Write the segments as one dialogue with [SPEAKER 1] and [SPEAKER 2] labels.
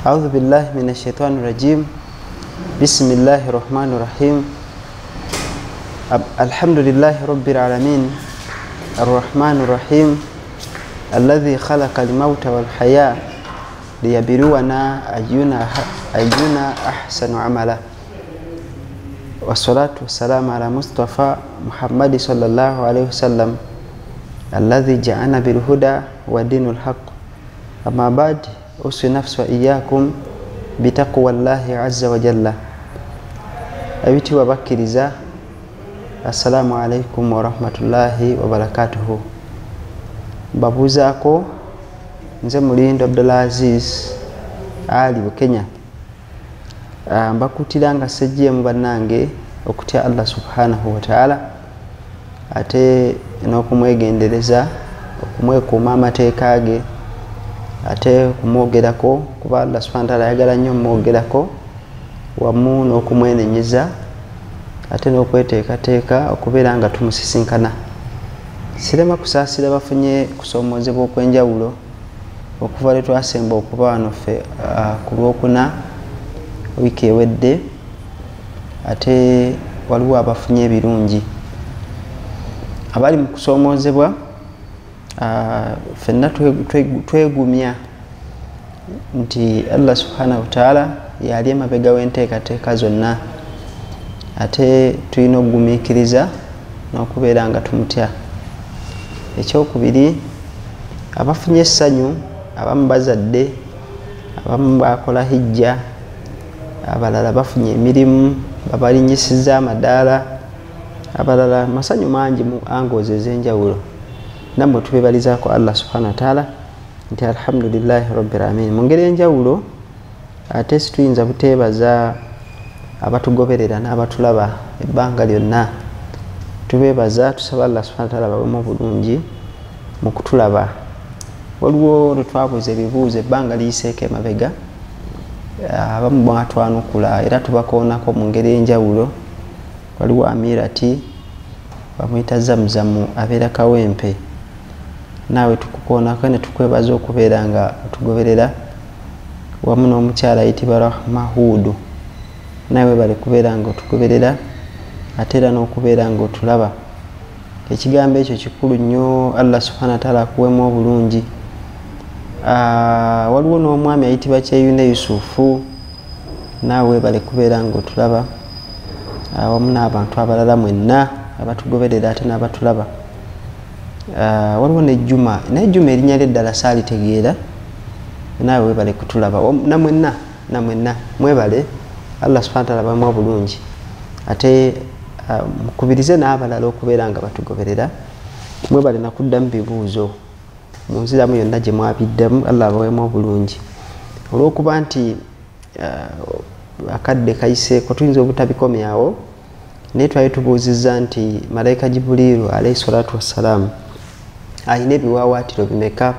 [SPEAKER 1] أعوذ بالله من الشيطان الرجيم. بسم الله الرحمن الرحيم. الحمد لله رب العالمين الرحمن الرحيم الذي خلق الموت والحياة ليبلونا أينا أحسن عملا. والصلاة والسلام على مصطفى محمد صلى الله عليه وسلم الذي جاءنا بالهدى ودين الحق. أما بعد أوصي نفسي وإياكم بتقوى الله عز وجل. أبيتي وبكرزا. السلام عليكم ورحمة الله وبركاته. Babuzaako nze Mulindo Abdulaziz Ali Bukenya. Mbakutiranga sejje mu bannange okutya Allah subhanahu wa ta'ala ate n'okumwegendereza okumwekuuma amateeka ge ate kumwogerako kuba Allah subhanahu wa ta'ala ayagala nnyo mwogerako wamu n'okumwenenyeza ate n'okweteekateeka okubeera nga tumusisinkana. Sirema kusaasira bafunye kusoomozebwa okw'enjawulo okuva lwe twasemba okuba wano ffe ku Lwokuna wiiki ewedde, ate waliwo abafunye ebirungi. Abali mu kusoomozebwa ffenna twegumya nti Allah subhanahu wa ta'ala yali emabega w'enteekateeka zonna, ate tulina okugumiikiriza n'okubeera nga tumutya. Ekyokubiri, abafunye essanyu, abamu bazadde, abamu bakola hijja, abalala bafunye emirimu, babalinyisizza amadaala, abalala masanyu mangi mu angoozi ez'enjawulo. Nammwe tubebalizaako Allah subhanahu wa ta'ala nti alhamdulillahi rabbil alamin. Mu ngeri enjawulo ate situyinza buteebaza abatugoberera n'abatulaba ebbanga lyonna. Tubeebaza, tusaba Allah subhanahu wa ta'ala bawemu obulungi mu kutulaba. Waliwo lwe twabuuza ebibuuzo ebbanga liyiseeko emabega, abamu mwatwanukula era tubakoonako mu ngeri enjawulo. Waliwo Amirati bamuyita Zamzamu abeera Kawempe, naawe tukukoonako ne tukwebaza okubeera nga otugoberera, wamu n'omukyala ayitibwa Rahma Hudu, naawe bali kubeera nga otugoberera ate era n'okubeera nga otulaba. Ekigambo ekyo kikulu nnyo. Allah subhanahu wa ta'ala akuwemu obulungi. Waliwo n'omwami ayitibwa Kyeyune Yusufu, naawe bali kubeera nga otulaba wamu n'abantu abalala mwenna abatugoberera ate n'abatulaba. Waliwo n'Ejjuma, naye Ejjuma erinnya ly'eddala saalitegeera, naawe bali kutulaba. Namwenna mwebale, Allah subhanahu wa ta'ala bamu obulungi, ate mukubirize n'abalala okubeera nga batugoberera. Mwebale nakuddamu bibuuzo mu nziramu yonna gye mwabiddemu, Allah abawemu obulungi. Olw'okuba nti akadde kayiseeko tuyinza obutabikomyawo, naye twali tubuuzizza nti malayika Jibuliiru alayhi salatu wassalaamu alina ebiwaawaatiro bimeka?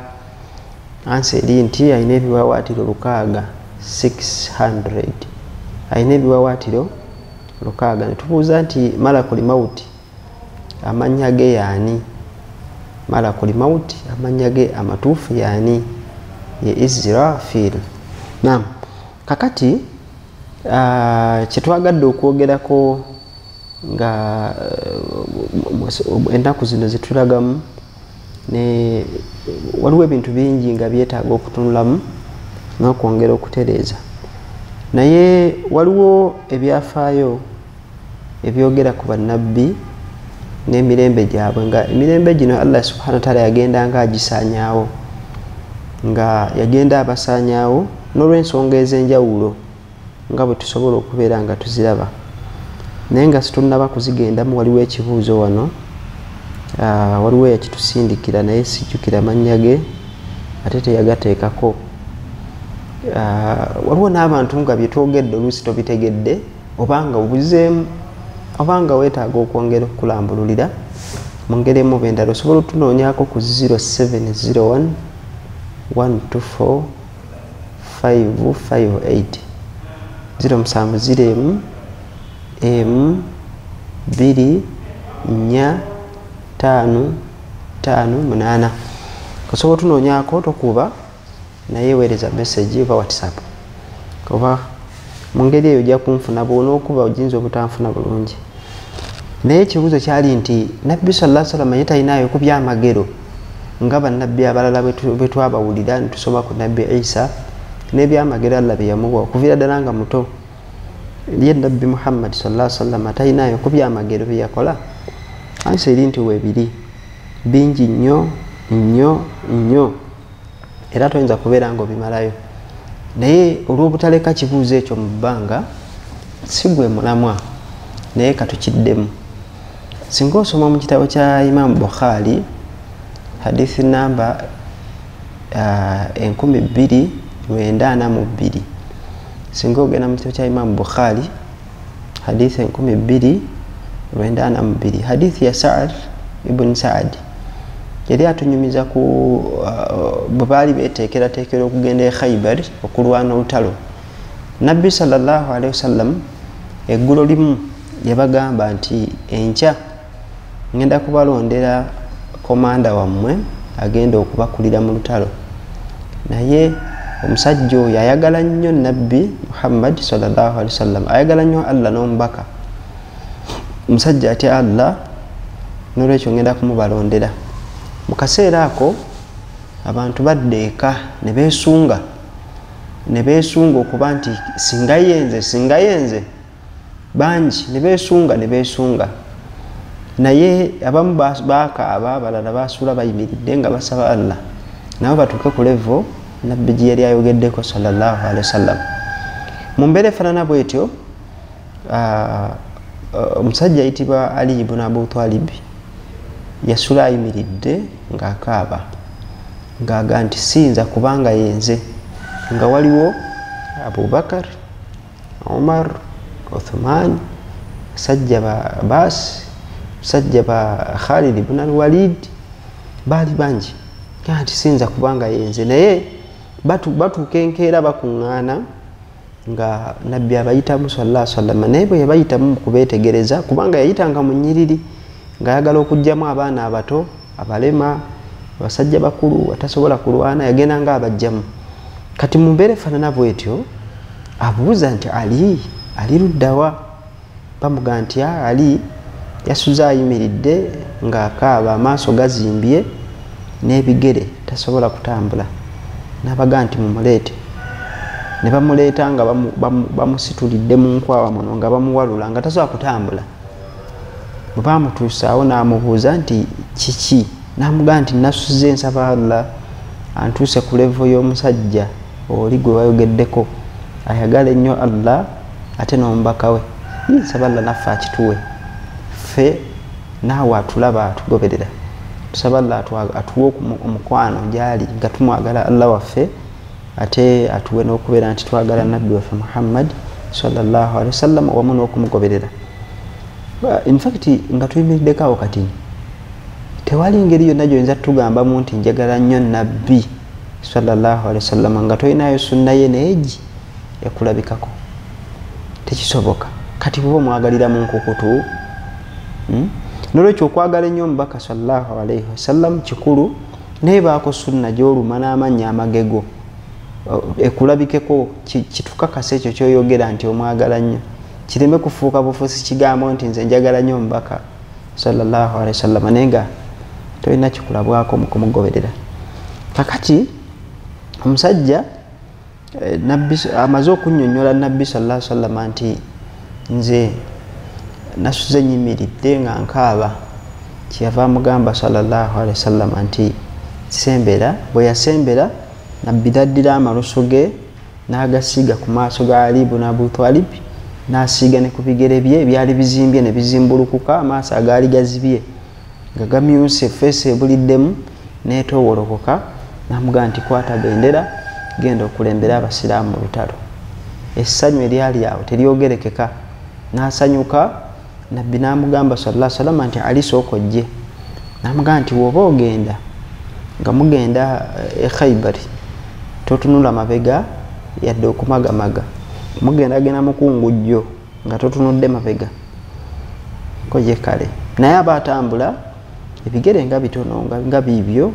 [SPEAKER 1] Ansi eri nti alina ebiwaawaatiro 600. Alina ebiwaawaatiro 600. Ne tubuuza nti Malakul Mauti amannya ge yaani? Malakul Mauti amannya ge amatuufu yaani? Ye Israfil. Naam, kakati kyetwagadde okwogerako nga ennaku zino zitulagamu, ne waliwo ebintu bingi nga byetaaga okutunulamu n'okwongera okutereeza, naye waliwo ebyafaayo ebyogera ku bannabbi n'emirembe gyabwe, nga emirembe gino Allah subhanahu wa ta'ala yagenda nga agisaanyaawo, nga yagenda abasaanyaawo n'olw'ensonga ez'enjawulo nga bwe tusobola okubeera nga tuziraba. Naye nga situnnaba kuzigendamu, waliwo ekibuuzo wano, waliwo eyakitusindikira naye sijjukira mannya ge ate teyagateekako. Waliwo n'abantu nga byetwogedde oluusi tobitegedde obanga obuzeemu, obanga weetaaga okwongera okukulambululira mu ngeri emu oba endala, osobola otunoonyaako ku 0701 124 558 0701 2 4 5 5 8. Osobola otunoonyaako tokuba naye weereza message oba WhatsApp. oba mu ngeri eyo ojja kunfuna bw'onookuba ojinza obutanfuna bulungi. Naye ekibuuzo kyali nti nabbi sallallahu alaihi wasallam ye talinaayo ku byamagero nga bannabbi abalala bwe twabawulira ne tusoma ku nabbi Isa n'ebyamagero Allah bye yamuwa okuviira ddala nga muto. Ye nabbi Muhammad sallallahu alaihi wasallam talinaayo ku byamagero bye yakola. Ansi eri nti weebiri bingi nnyo nnyo nnyo era toyinza kubeera nga obimalayo. Naye olw'obutaleka kibuuzo ekyo mu bbanga si gwe mulamwa naye katukiddemu. Singa osoma mu kitabo kya Imam Bukhari hadithi namba 2942, singa ogenda mu kitabo kya Imam Bukhari hadithi 2942, hadithi ya Sa'ad ibn Sa'ad yali atunyumiza ku bwe baali beteekerateekera okugenda e Khaybar okulwana olutalo. Nabbi sallallahu alaihi wasallam eggulo limu yabagamba nti enkya ngenda kubalondera komanda wammwe agenda okubakulira mu lutalo. Naye omusajja oyo ayagala nnyo Nabbi Muhammad sallallahu alaihi wasallam, ayagala nnyo Allah n'omubaka. Omusajja atya Allah, n'olwekyo ngenda kumubalondera. Mu kaseera ako abantu badde eka ne beesunga okuba nti singa yenze bangi ne beesunga. Naye abamu baakaaba, abalala baasuula bayimiridde nga basaba Allah nabo batuuke ku levo nabbi gye yali ayogeddeko sallallahu alaihi wasallam. Mu mbeera efaanana bwetyo omusajja ayitibwa Ali ibn Abu Talib yasula ayimiridde ng'akaaba ng'aga nti siyinza kubanga yenze, nga waliwo Abubakar, Umar, Uthman, sajja ba Abbas, sajja ba Khalid ibn al-Walid, baali bangi nti siyinza kubanga yenze. Naye batuuka enkeera bakuŋŋaana nga nabbi abayitamu sallallahu alaihi wasallam. Naye bwe yabayitamu kubeetegereza kubanga yayitanga mu nnyiriri ng'ayagala okugyamu abaana abato, abalema, abasajja bakulu batasobola kulwana, yagenda nga abajjamu. Kati mu mbeera efaanana bwetyo abuuza nti Ali luddawa? Bamugaa nti Ali yasuze ayimiridde ng'akaaba, amaaso gazimbye n'ebigere, tasobola kutambula. N'abagaa nti mumuleete. Ne bamuleeta nga bamusitulidde mu nkwawa muno nga bamuwalula nga tasobola kutambula. Bwe bamutuusaawo n'amubuuza nti kiki? N'amugaa nti nasuze nsaba Allah antuuse ku levo y'omusajja oli gwe wayogeddeko, ayagala ennyo Allah ate n'omubaka we. Nsaba Allah naffe akituwe, ffe naawe atulaba atugoberera. Tusaba Allah atuwe omukwano gy'ali nga tumwagala Allah waffe ate atuwe n'okubeera nti twagala nabbi waffe Muhammad sallallahu alaihi wasallam wamu n'okumugoberera. In fact nga tuyimiriddeko awo kati tewali ngeri yonna gyoyinza tugambamu nti njagala nnyo nabbi sallallahu alaihi wasallam nga toyinayo sunna ye neegi ekulabikako, tekisoboka. Kati bwoba omwagalira mu nkukutu n'olwekyo okwagala ennyo omubaka sallallahu alaihi wasallam kikulu, naye baako sunna gy'oluma n'amannya amagego ekulabikeko, kitukakasa ekyo kyoyogera nti omwagala nnyo, kireme kufuuka bufuusi kigambo nti nze njagala nnyo omubaka sallallahu alaihi wasallam naye nga tolina kikulabwako mu kumugoberera. Kakati omusajja amaze okunnyonnyola nabbi sallallahu alaihi wasallam nti nze nasuze nyimiridde nga nkaaba, kyeyava amugamba sallallahu alaihi wasallam nti sembera. Bwe yasembera nabbi daddira amalusu ge n'agasiiga ku maaso ga Ali ibn Abu Talib, n'asiiga ne ku bigere bye ebyali bizimbye ne bizimbulukuka, amaaso agaali gazibye nga gamyuse, feesi ebuliddemu n'etoowolokoka. N'amugamba nti kwata bendera, genda okulembera abasiraamu mu lutalo. Essanyu eryali awo teryogerekeka. N'asanyuka, nabbi n'amugamba sallallahu alaihi wasallam nti Ali sooka ojje. N'amugamba nti woba ogenda nga mugenda e Khaybar totunula mabega yadde okumagamaga, mugendagenda mukungujjo nga totunudde mabega koje kale. Naye abatambula ebigere nga bitono nga biibyo,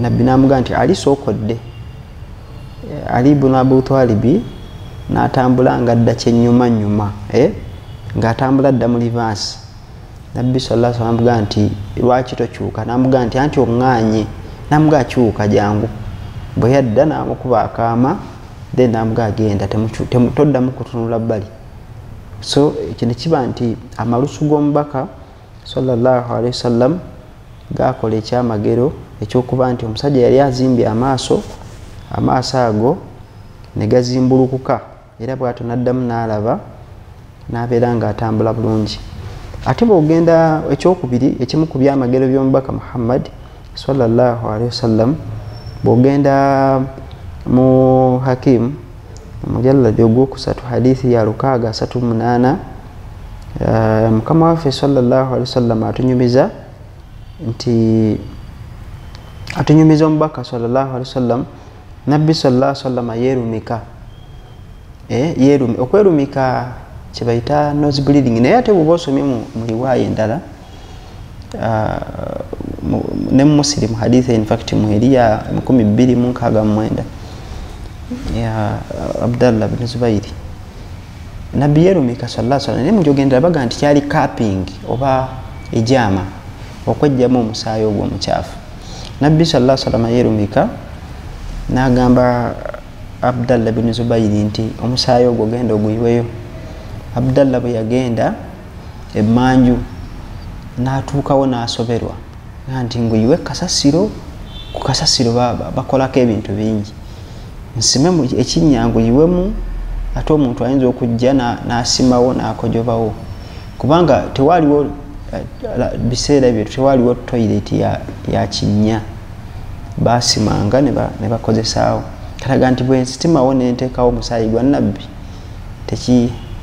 [SPEAKER 1] nabbi n'amugamba nti Ali sooka odde. Ali ibn Abu Talib n'atambula ngadda kyennyuma ng'atambula dda mu livansi. Nabbi sallallahu alaihi wasallam nti lwaki tokyuka, n'amugamba nti anti oŋŋaanye, n'amugamba kyuka jangu. Bwe yadda n'amukuba akaama, then n'amugamba genda toddamu kutunula bbali. So kino kiba nti amalusu g'omubaka sallallahu alaihi wasallam gaakola ekyamagero ekyokuba nti omusajja yali azimbye amaaso ago ne gazimbulukuka, era bw'atyo n'addamu n'alaba n'abeera ng'atambula bulungi. Ate bw'ogenda ekyokubiri, ekimu ku byamagero by'omubaka Muhammad sallallahu alaihi wasallam, bw'ogenda mu Hakim mujalladi ogwokusatu hadithi ya 638, Mukama waffe sallallahu alaihi wasallam atunyumiza omubaka sallallahu alaihi wasallam. Nabbi sallallahu alaihi wasallam yerumika, okwerumika kyebayita nose bleeding, naye ate bw'oba osomye mu riwaaya endala ne Muslim hadithi in fact mu eriya 269 ya Abdallah bin Zubairi, Nabbi yerumika sallallahu alaihi wasallam, ne mujogendera baga nti kyali capping oba ejama okwejjamu omusaayi ogwo omukyafu. Nabbi sallallahu alaihi wasallam yerumika n'agamba Abdallah bin Zubairi nti omusaayi ogwo genda oguyiweyo. Abdallah bwe yagenda emmanju n'atuukawo n'asoberwa nti nguyiwe kasasiro, ku kasasiro bakolako ebintu bingi, nsime ekinnya nguyiwemu, ate omuntu ayinza okujja n'asimawo n'akojobawo, kubanga tewaliwo biseera ebyo tewaliwo toilet ya kinnya, basimanga ne bakozesaawo. Kalaga nti bwe nsitimawo ne nteekawo omusaayi gwa Nabbi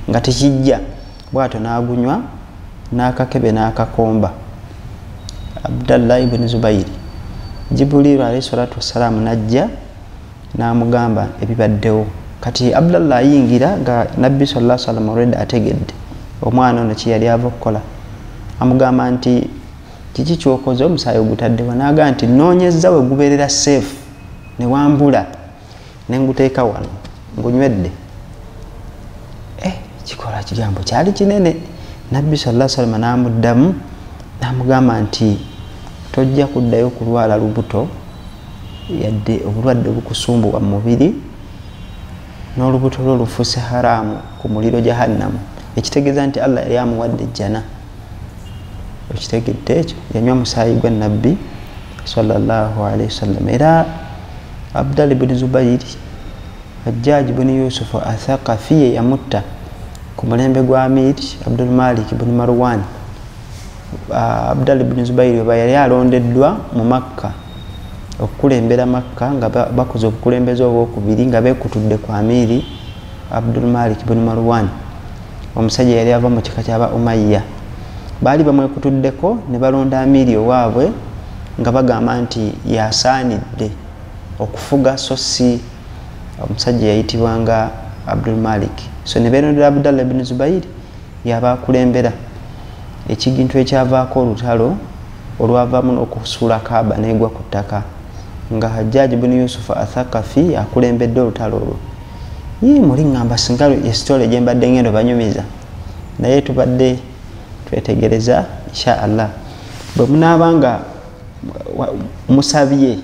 [SPEAKER 1] nga tekijja, bw'atyo n'agunywa n'akakebe n'akakomba. Abdallah ibn Zubairi, Jibril alayhi salatu wassalamu najja n'amugamba ebibaddewo. Kati Abdallah ayingira nga Nabbi sallallahu alaihi wasallam already ategedde omwana ono kye yali ava okukola. Amugamba nti kiki kyokoze omusaayi ogutaddewo? N'agamba nti noonyezza we gubeerera safe ne wambula ne nguteeka wano ngunywedde. Kikola kigambo kyali kinene. Nabbi sallallahu alaihi wasallam n'amuddamu n'amugamba nti tojja kuddayo kulwala lubuto yadde obulwadde bukusumbuwa mu mubiri, n'olubuto lwo lufuuse haramu ku muliro jahannamu, ekitegeeza nti Allah yali amuwadde ejjana. Ekitegedde ekyo yanywa musaayi gwa Nabbi sallallahu alaihi wasallam. Era Abdallah ibn Zubairi, Hajjaj ibn Yusuf Athaqafi yamutta ku mulembe gwa Amir Abdul Malik ibn Marwan. Abdallah ibn Zubairi bwe yali alondeddwa mu Makka okukulembera Makka, nga bakoze obukulembeze obwokubiri nga beekutudde ku Amiri Abdul Malik ibn Marwan, omusajja yali ava mu kika ky'aba Umayya. Baali bamwekutuddeko ne balonda Amiri owaabwe nga bagamba nti yasaanidde okufuga, so si omusajja yayitibwanga Abdul Malik. So ne beerondera Abdallah ibn Zubairi yaba akulembera ekigintu ekyavaako olutalo olwavaamu n'okusuula Kaaba n'egwa ku ttaka, nga Hajjaj ibn Yusuf Athaqafi akulembedde olutalo olwo. Muli ngamba singa esitole gye mbadde ngendo banyumiza, naye tubadde twetegereza insha Allah. Bwe munaabanga musabye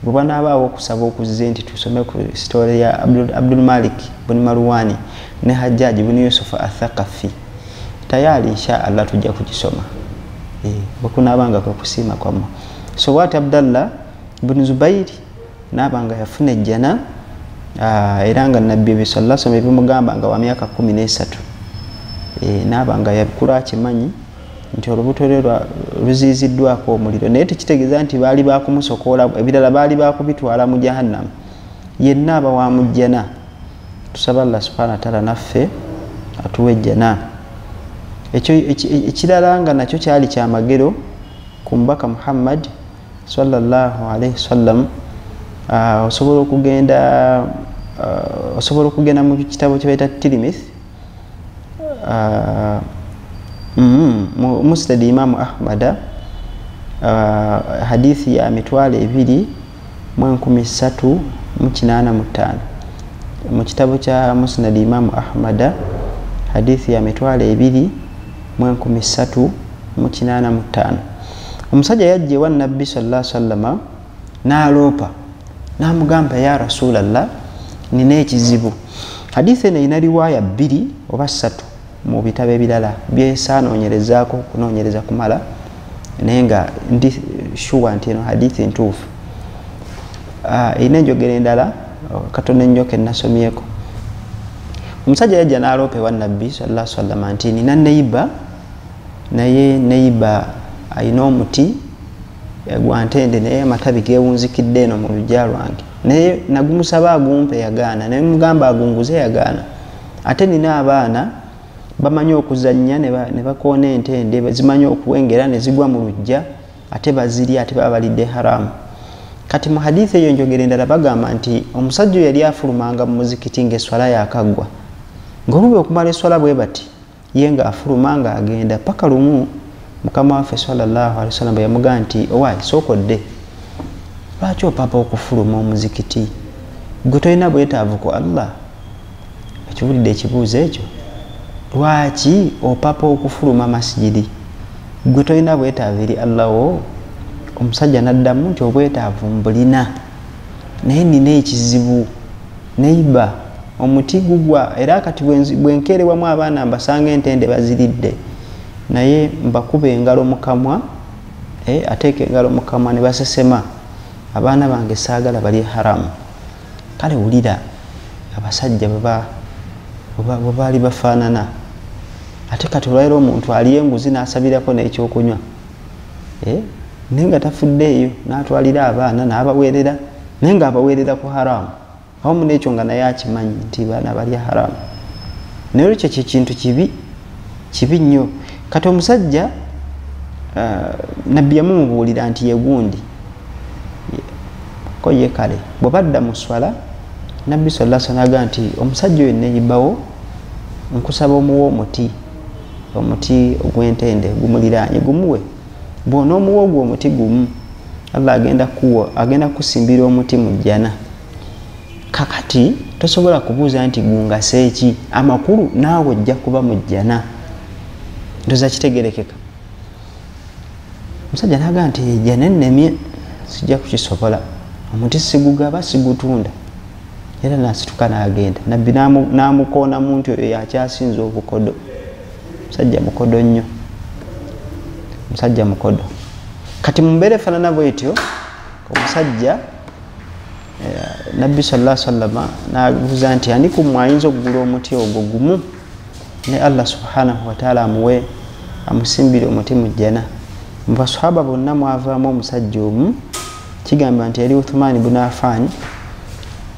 [SPEAKER 1] bwe banaabaawo okusaba okuzze nti tusome ku sitole ya Abdul Malik ibn Marwani ne Hajjaj ibn Yusuf Athaqafi, tayari insha Allah tujja kugisoma bwe kunaabanga kwe kusiima kwammwe. So what Abdallah ibn Zubairi n'abanga yafuna ejjana, era nga Nabbi sallallahu alaihi wasallam bimugamba nga wa myaka 13, n'abanga yakula akimanyi nti olubuto lwe luziziddwako omuliro, naye tekitegeeza nti baali bakumusokoola, ebirala baali bakubitwala mu jahannam. Yenna aba wa mu jjana. Tusaba Allah subhanahu wa ta'ala naffe atuwe ejjana. Ekirala nga nakyo kyali kyamagero ku mubaka Muhammad sallallahu alaihi wasallam. Osobola okugenda mu kitabo kye bayita Tirmidhi, Musnad Imam Ahmad, hadithi ya 2,385. mu kitabu kya Musnad Imam Ahmad hadithi ya mitwalo 2,1385. Omusajja yajje wa Nabbi sallallahu alaihi wasallam n'aloopa n'amugamba ya Rasulallah nina ekizibu. Hadithi eno ina riwaya 2 oba 3 mu bitabo ebirala byesaanoonyerezaako okunoonyereza kumala naye nga ndi shuwa nti eno hadithi ntuufu. Ina enjogera endala katono ennyo ke nasomyeko. Omusajja yajja n'aloopa ewa Nabbi sallallahu alaihi wasallam nti nina neiba, naye neiba ayina omuti gwa ntende naye amatabi geewunzikidde eno mu luggya lwange, naye nagumusaba agumpe yagaana, naye mugamba agunguze yagaana. Ate nina abaana bamanyi okuzannya ne bakoona entende zimanyi okuwengera ne zigwa mu luggya ate bazirya ate baba balidde haramu. Kati mu hadithi eyo njogera endala bagamba nti omusajja yali afulumanga mu muzikiti ng'eswala yakaggwa, ng'olubi okumala eswala bwe bati ye nga afuluma nga agenda paka lumu Mukama waffe sallallahu alaihi wasallam yamugamba nti owaayi sookodde, lwaki opapa okufuluma omuzikiti? Gwe tolina bwetaavu ku Allah? Ekiwulidde ekibuuzo ekyo? Lwaki opapa okufuluma masjidi? Gwe tolina bwetaavu eri Allah wo? Omusajja n'addamu nti obwetaavu mbulina, naye nina ekizibu. Neiba omuti gugwa era kati bwenkeerewamu abaana mbasanga entende baziridde, naye mbakuba engalo mu kamwa, ateeka engalo mu kamwa ne basesema, abaana bange saagala bali haramu. Kale wulira abasajja bwe baali bafaanana. Ate kati olwaira omuntu ali enguzi n'asabirako n'ekyokunywa, naye nga tafuddeeyo n'atwalira abaana n'abaweerera, naye ng'abaweerera ku haramu. Awamu n'ekyo nga naye akimanyi nti baana bali haramu. Naye olwekyo kintu kibi nnyo. Kati omusajja Nabbi yamumubuulira nti ye gundi ko ye kale bwe badda mu swala, Nabbi sallallahu alaihi wasallam agamba nti omusajja oyo neyibawo nkusaba omuwa omuti ogw'entende gumuliraanye gumuwe. Bw'onoomuwa ogwo omuti gumu, Allah agenda kusimbira omuti mu jjana. Kakati tosobola kubuuza nti gungase eki, amakulu naawe ojja kuba mu jjana. Ndoza kitegerekeka. Omusajja n'agamba nti ejjana ennemye sijja kukisobola, omuti sigugaba sigutunda, era n'asituka n'agenda. Nabbi n'amukoona muntu oyo yakyasinza obukodo. Musajja mukodo nnyo, musajja mukodo. Kati mu mbeera efaanana bwetyo omusajja Nabbi sallallahu alaihi wasallam n'abuuza nti ani ku mmwe ayinza okugula omuti ogwo gumu ne Allah subhanahu wa ta'ala amusimbire omuti mu jjana. Mu basahaba bonna mwavaamu omusajja omu, kigamba nti yali Uthman ibn Affan,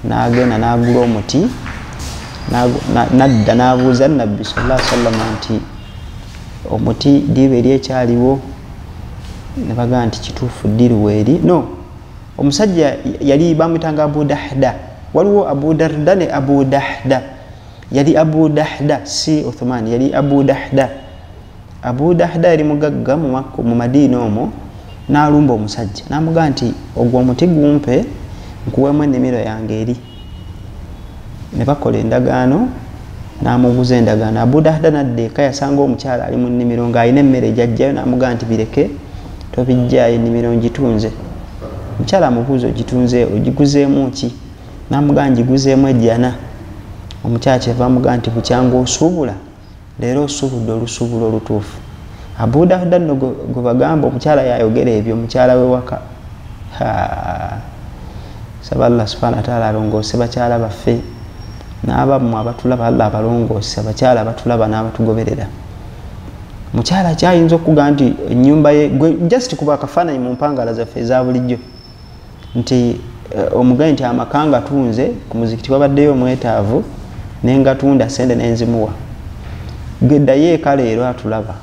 [SPEAKER 1] n'agenda n'agula omuti, n'adda n'abuuza Nabbi sallallahu alaihi wasallam nti omuti ddiiba eri ekyaliwo? Ne bagamba nti kituufu ddiiruwa eri? No, omusajja yali bamutanga Abu Dahda. Waliwo Abu Darda ne Abu Dahda. Yali Abu Dahda si Uthman, yali Abu Dahda. Abu Dahda yali mugagga mu Madiina omwo, n'alumba omusajja n'amugamba nti ogwo omuti gumpe nkuweemu ennimiro yange eri. Ne bakola endagaano, n'amuguza endagaano. Abu Dahda n'adda eka yasanga omukyala ali mu nnimiro ng'alina emmere gy'ajjayo, n'amugamba nti bireke tobijjaayo, ennimiro ngitunze. Omukyala amubuuza ogiguzeemu ki? N'amugamba ngiguzeemu ejjana. Omukyala kyeva amugamba nti bukyanga osuubula, leero osuubudde olusuubulo olutuufu. Abu Dahda nno gwe bagamba omukyala yayogera ebyo, omukyala we waka. Saba Allah subhanahu wa ta'ala alongoose bakyala baffe n'abammwe abatulaba, Allah abalongoose abakyala abatulaba n'abatugoberera. Mukyala kyayinza okugamba nti ennyumba ye just kuba akafaananyi mu mpangala zaffe eza bulijjo nti omugayi nti amakanga tunze ku muzikiti wabaddeyo omwetaavu nengatunda sente nenzimuwa. Geddayo eka leero atulaba,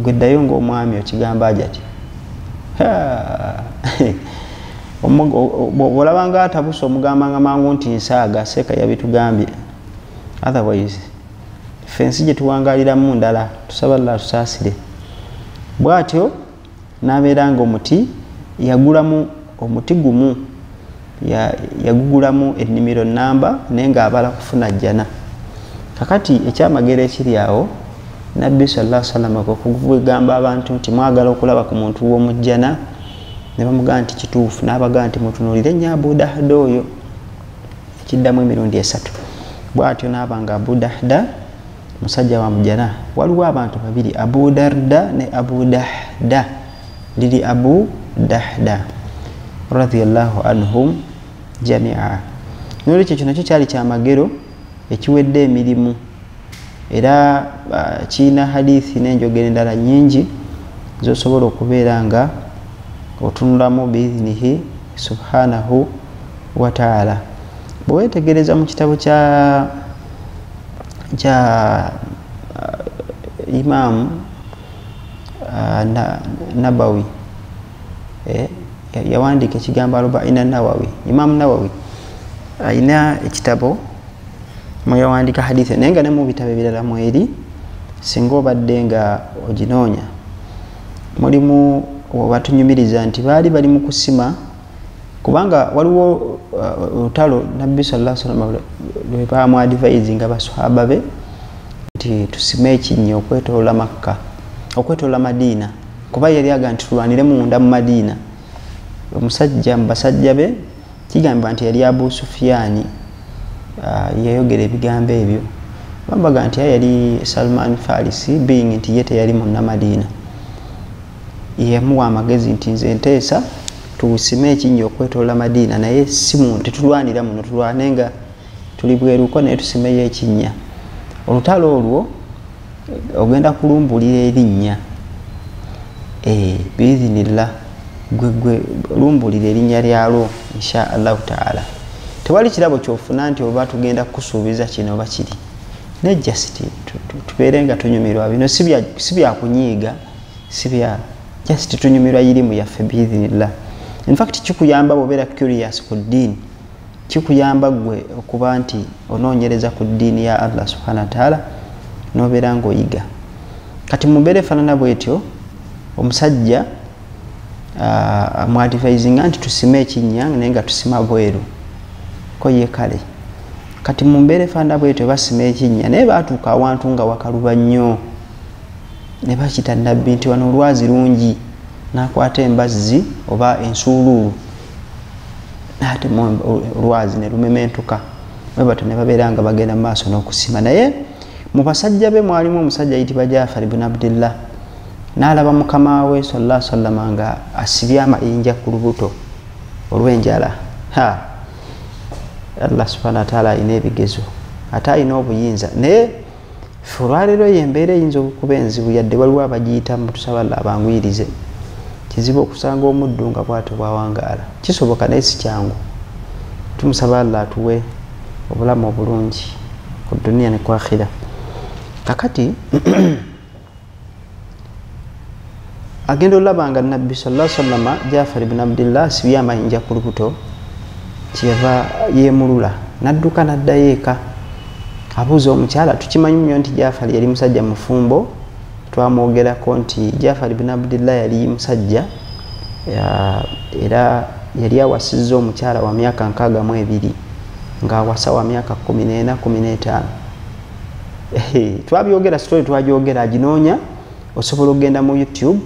[SPEAKER 1] geddayo ng'omwami okigamba ajati olabanga atabusa omugambanga mangu nti nsaaga seeka yabitugambye. Otherwise fensi gye tuwangaliramu ndala, tusaba Allah tusaasire. Bw'atyo n'abeera ng'omuti yagulamu omuti gumu yagugulamu ennimiro namba naye ng'abala kufuna jjana. Kakati ekyamagero ekiri awo Nabbi sallallahu alaihi wasallam okugamba abantu nti mwagala okulaba ku muntu w'omujjana, ne bamugamba nti kituufu, n'abagamba nti mutunuulire nnyo Abu Dahda oyo, ekiddamu emirundi 3. Bw'atyo n'abanga Abu Dahda musajja wa mujjana. Waliwo abantu babiri, Abu Darda ne Abu Dahda. Lili Abu Dahda radhiyallahu anhum jamia. Nolwekyo kino nakyo kyali kyamagero ekiwedde emirimu, era kiina hadithi n'enjogera endala nnyingi z'osobola okubeera nga otunulamu biidhinihi subhanahu wa ta'ala. Bwe weetegereza mu kitabo kya Imam Nabawi, yawandiika ekigambo Arba'ina Nawawi. Imam Nawawi ayina ekitabo mwe yawandiika hadithi, naye nga ne mu bitabo ebirala mweri singa obadde nga oginoonya mulimu batunyumiriza nti baali bali mu kusima, kubanga waliwo olutalo Nabbi sallallahu alaihi wasallam lwe bamwadvise nga baswahaba be nti tusime ekinnya okwetolola Makka, okwetolola Madiina, kuba yali aga nti tulwanire munda mu Madiina. Omusajja mu basajja be kigamba nti yali Abu Sufyaani yayogera ebigambo ebyo. Bambaga nti yali Salman Farisi, being nti ye teyali munna Madiina. Yamuwa amagezi nti nze nteesa tusime ekinnya okwetolola Madiina, naye si muntu tetulwanira muno, tulwanenga tuli bweruko naye tusimeyo ekinnya. Olutalo olwo ogenda kulumbulira erinnya biidhinillah, gwe lumbulira erinnya lyalwo insha Allah ta'ala. Tewali kirabo kyofuna nti oba tugenda kusuubiza kino oba kiri, ne just tubeere nga tunyumirwa. Bino si bya kunyiiga, si bya just tunyumirwa irimu yaffe biidhinillah. In fact kikuyamba bw'obeera curious ku ddiini, kikuyamba gwe okuba nti onoonyereza ku ddiini ya Allah subhanahu wa ta'ala n'obeera ng'oyiga. Kati mu mbeera efaanana bwetyo omusajja amwadvisinga nti tusime ekinnya naye nga tusima bweru ko ye kale. Kati mu mbeera efaanana bwetyo basima ekinnya naye baatuuka awantu nga wakaluba nnyo, ne bakita Nabbi nti wano olwazi lungi, n'akwata embazzi oba ensuuluulu n'atema olwazi ne lumementuka. Bwe batyo ne babeera nga bagenda mu maaso n'okusima. Naye mu basajja be mwalimu omusajja ayitibwa Jaafar ibn Abdillah. N'alaba mukama we sallallahu alaihi wasallam nga asibye amayinja ku lubuto olw'enjala. Allah subhanahu wa ta'ala ayina ebigezo, ate ayina obuyinza. Naye olwaleero y'embeera eyinza okuba enzibu, yadde waliwo abagiyita mu tusaba Allah abanguyirize. Kizibu okusanga omuddu nga bw'atyo bw'awangaala, kisoboka naye si kyangu. Tumusaba Allah atuwe obulamu obulungi ku dunia ne ku akhira. Kakati agenda olaba nga Nabbi sallallahu alaihi wasallam Jaafar ibn Abdillah asibye amayinja ku lubuto, kyeva yeemulula n'adduka n'addayo eka. Abuuza omukyala, tukimanyi nnyo nti Jaafar yali musajja mufumbo, twamwogerako nti Jaafar ibn Abdillah yali musajja era yali awasizza omukyala wa myaka 62 ng'awasa wa myaka 14 15. Twabyogera story twagyogera, aginoonya osobola okugenda mu YouTube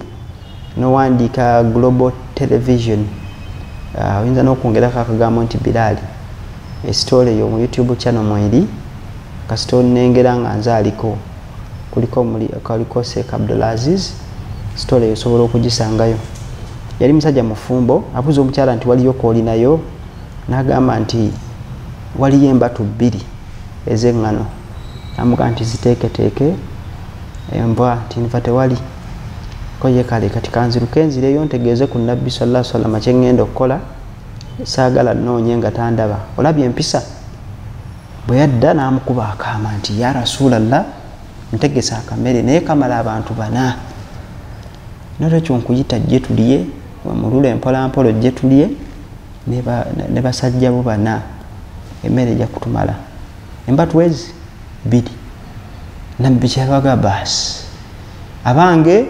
[SPEAKER 1] n'owandiika Global Television, oyinza n'okwongerako akagambo nti Bilali. Story eyo mu YouTube channel mweri kasitoni nengera nga nze aliko kuliko Sheikh Abdulaziz. Story eyo osobola okugisangayo. Yali musajja mufumbo, abuuza omukyala nti waliyo koolinayo, n'agamba nti waliyo embatu 2 ez'eŋŋano. Namugamba nti ziteeketeeke, embwa nti nva tewali. Ko ye kale kati kanziruke nzireyo ntegeeze ku Nabbi sallallahu alaihi wasallam kye ngenda okukola, saagala nnoonye nga tandaba. Olabye empisa? Bwe yadda n'amukuba akaama nti ya Rasulallah, ntegesa akamere naye kamala abantu 4. N'olwekyo nkuyita jje tuliye, wamulula empola mpolo jje tuliye ne basajja bo 4, emmere ejja kutumala. Embatu ezi 2. Nabbi kyabaga baasi abange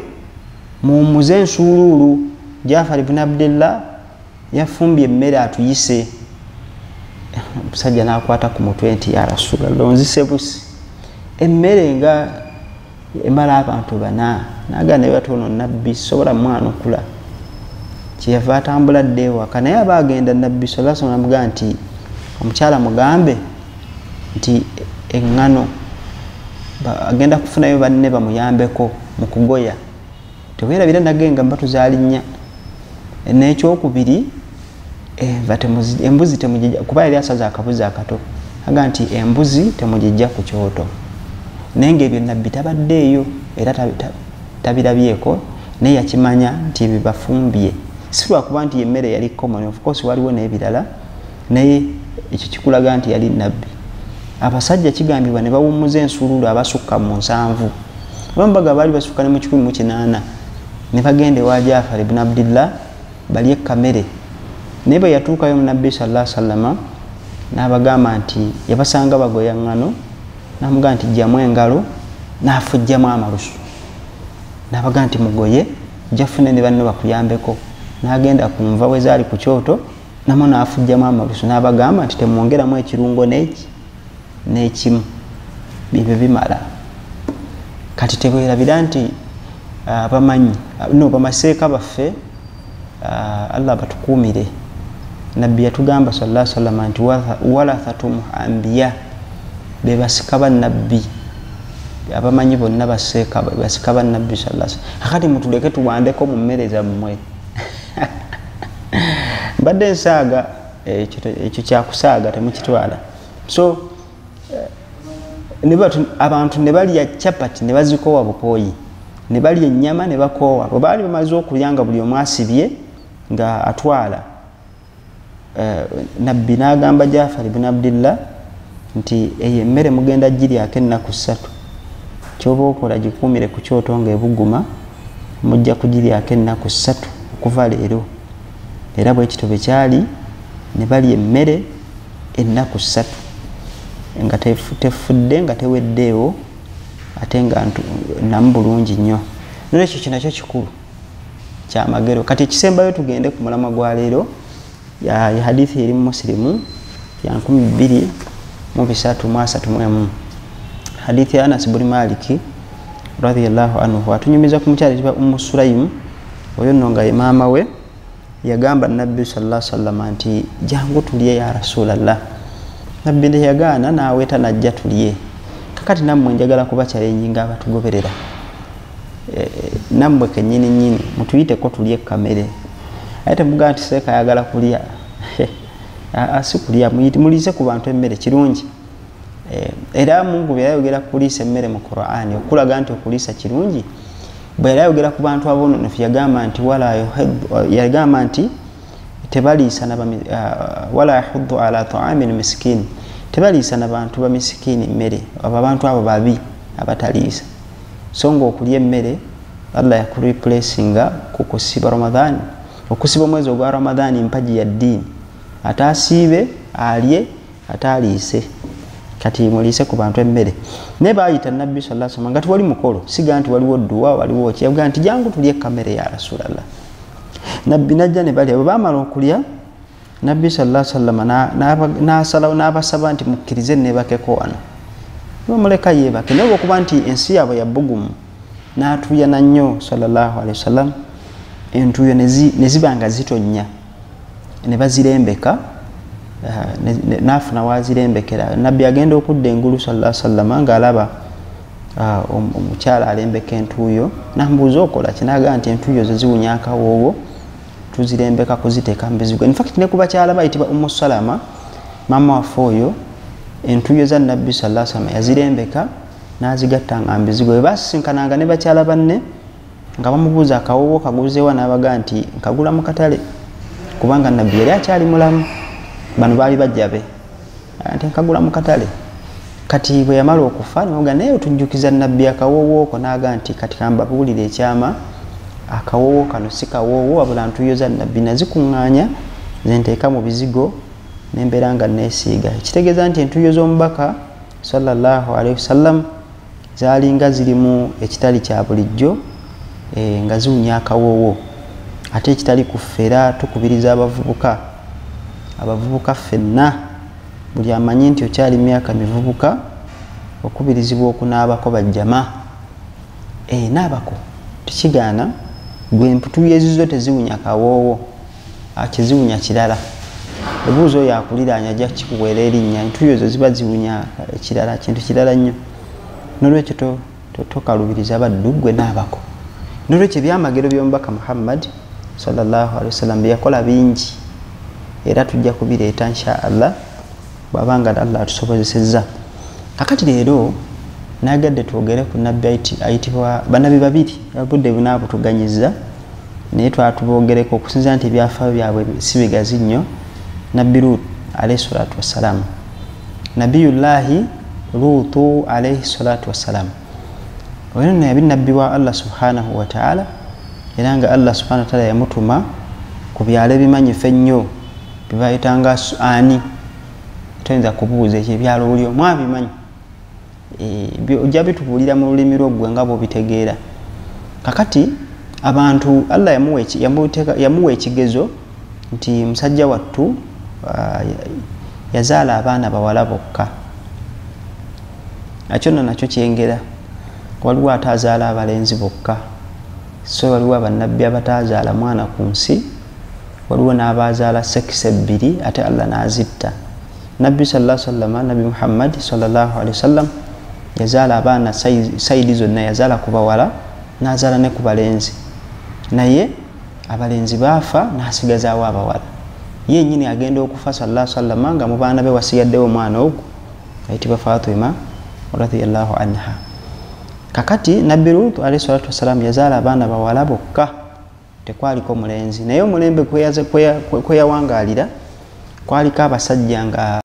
[SPEAKER 1] muumuze ensuuluulu. Jaafar ibn Abdillah yafumbye emmere atuyise omusajja n'akwata ku mutwe nti ya Rasulallah nzise busi emmere nga emala abantu bana naga naye batono nabbi sobola mwana okula kyeyava atambula dde ewaka naye aba agenda nabbi sallallahu alaihi wasallam amugamba nti omukyala mugambe nti eŋŋano agenda kufunayo banne bamuyambeko mu kugoya teweerabira nagenga mbatuzaali nnya n'ekyokubiri embuzi temugijja kuba yali asaza akabuzi akato aga nti embuzi temugijja ku kyoto naye ng'ebyo nabbi tabaddeeyo era tabirabyeko naye yakimanya nti bibafumbye si lwakuba nti emmere yali common of course waliwo n'ebirala naye ekyo kikulaga nti yali nabbi abasajja kigambibwa ne bawummuza ensululu abasukka mu 7 abambaga baali basukka ne mu 108 ne bagenda ewa Jaafar ibn Abdillah balye kamere naye bwe yatuukayo munabbi sallallahu alaihi wasallam n'abagamba nti yabasanga bagoya ŋŋano n'amugamba nti jjamu engalo n'afujjamu amalusu n'abagamba nti mugoye jjafune ne banne bakuyambeko n'agenda ku nva we zaali ku kyoto namwo n'afujjamu amalusu n'abagamba nti temwongeramu ekirungo n'ekimu bibyo bimala kati tebwerabira nti abamanyi bamaseeka baffe Allah batukuumire nabbi yatugamba sallallahu alaihi wasallam nti walathatum anbiya be basika bannabbi abamanyi bonna basika bannabbi sallallahu alaihi wasallam akati mutuleke tuwandeko mu mmere zammwe mbadde nsaaga ekyo kyakusaaga temukitwala so abantu ne balya chapati ne bazikoowa bukooyi ne balya ennyama ne bakoowa bwe baali bamaze okulya nga buli omu asibye nga atwala nabbi n'agamba Jaafar ibn Abdillah nti eyo emmere mugenda giryako ennaku 3 kyoba okola gikuumire ku kyoto nga ebuguma mujja kugiryako ennaku 3 okuva leero era bwe kityo bwe kyali ne balya emmere ennaku 3 nga tefudde nga teweddeewo ate nga namu bulungi nnyo nolwekyo kinakyo kikulu kyamagero kati ekisembayo tugende ku mulamwa gwa leero ya hadithi eri mu Muslimu ya 2331 hadithi ya Anas ibn Malik radhiyallahu anhu atunyumiza ku mukyala tiba Sulaim oyo nno nga maama we yagamba nabbi sallallahu alaihi wasallam nti jangu tulye ya Rasulallah nabbi ndi yagaana naawe tanajja tulye kakati nammwe njagala kuba challenge abatugoberera nammwe kennyini mutuyiteko tulye kamere ate mugaa nti seeka ayagala kulya si kulya mulise ku bantu emmere kirungi era Mungu bwe yayogera kuliisa emmere mu Qur'ani okulaga nti okuliisa kirungi bwe yayogera ku bantu aboononefu yagamba nti tebaliisa wala yahuddu ala ta'amin miskin tebaliisa n'abantu ba misikini mmere abantu abo babi abataliisa so nga okulya emmere Allah yakureplacinga ku kusiba Ramadhani okusiba omwezi ogwa Ramadhani mpaji ya ddiini atasiibe alye ataliise kati mulise ku bantu emmere ne baayita nabbi sallallahu alaihi wasallam ngati wali mukolo siga nti waliwo dduwa waliwo kyebwa nti jangu tulye kamere ya Rasulallah nabbi najja ne bali bamala okulya nabbi sallallahu alaihi wasallam n'asalawo n'abasaba nti mukkirize nebakeko wano bamuleka yebake naye okuba nti ensi yaabwe yabbugumu n'atuyana nnyo sallallahu alaihi wasallam entuyo ne zibanga zitonnya ne bazirembeka n'afuna wazirembekera nabbi agenda okudda engulu sallallahu alaihi wasallam ng'alaba omukyala alembeka entuyo n'amubuuza okola kinaga nti entuyo zo ziwunya akawoowo tuzirembeka kuziteeka mu bizigo in fact ne ku bakyala bayitibwa Salama mama waffe oyo entuyo za nabbi sallallahu alaihi wasallam yazirembeka n'azigattanga mu bizigo bwe baasisinkananga ne bakyala banne nga bamubuuza akawoowo kaguzeewa n'abaga nti nkagula mu katale kubanga nabbi yali akyali mulamu bano baali bajja be nti nkagula mu katale kati bwe yamala okufa n'oga naye otujjukiza nabbi akawoowo ko n'aga nti kati kambabuulire ekyama akawoowo kano si kawoowo wabula ntuyo za nabbi nazikuŋŋaanya zenteeka mu bizigo nembeera nga neesiiga ekitegeeza nti entuyo z'omubaka sallallahu alaihi wasallam zaalinga zirimu ekitali kya bulijjo nga ziwunya akawoowo ate ekitali kuffe era tukubiriza abavubuka ffenna buli amanyi nti okyali myaka mivubuka okubirizibwa okunaabako bajjama. Naabako tukigaana, gwe emputu yezizo teziwunya kawoowo, akiziwunya kirala. Ebuuzo oyo akuliraanya ajja kikuweera erinnya, entuyo ezo ziba ziwunya ekirala, kintu kirala nnyo. Nolwekyo tokalubiriza baddu, gwe naabako. Nolwekyo ebyamagero by'omubaka Muhammad sallallahu alaihi wasallam byakola bingi, era tujja kubireeta insha Allah bw'abanga Allah atusobozesezza. Kakati leero nagadde twogere ku nabbi ayitibwa banabi babiri, obudde bunaabutuganyiza naye twatubogereko okusinza nti ebyafaayo byabwe si bigazi nnyo. Nabbi Lut alayhi salatu wassalamu, nabiyullahi Lutu alayhi salatu wassalamu, ono naye nabbi wa Allah subhanahu wa ta'ala, era nga Allah subhanahu wa ta'ala yamutuma ku byalo ebimanyifu ennyo bibayitanga ani. Toyinza kubuuza ekyo ebyalo oli omu abimanyi, ojja bitubuulira mu lulimi lw'oggwe nga bw'obitegeera. Kakati abantu Allah yamuwa ekigezo nti musajja wattu yazaala abaana bawala bokka. Akyonna nakyo kyengera, waliwo ataazaala abalenzi bokka, so waliwo abannabbi abatazaala mwana ku nsi, waliwo n'abazaala sekisa ebbiri ate Allah n'azitta. Nabbi sallallahu alaihi wasallam, Nabbi Muhammad sallallahu alaihi wasallam yazaala abaana sayidi zonna, yazaala ku bawala n'azaala ne ku balenzi, naye abalenzi baafa n'asigazaawo abawala. Ye nnyini agenda okufa sallallahu alaihi wasallam nga mu baana be wasigaddewo omwana ogwo ayitibwa Fatima radhiyallahu anha. Kakati Nabbi Lut alayhi salatu wasalam yazaala abaana bawala bokka, tekwaliko mulenzi. Naye omulembe kwe yawangaalira kwaliko abasajja nga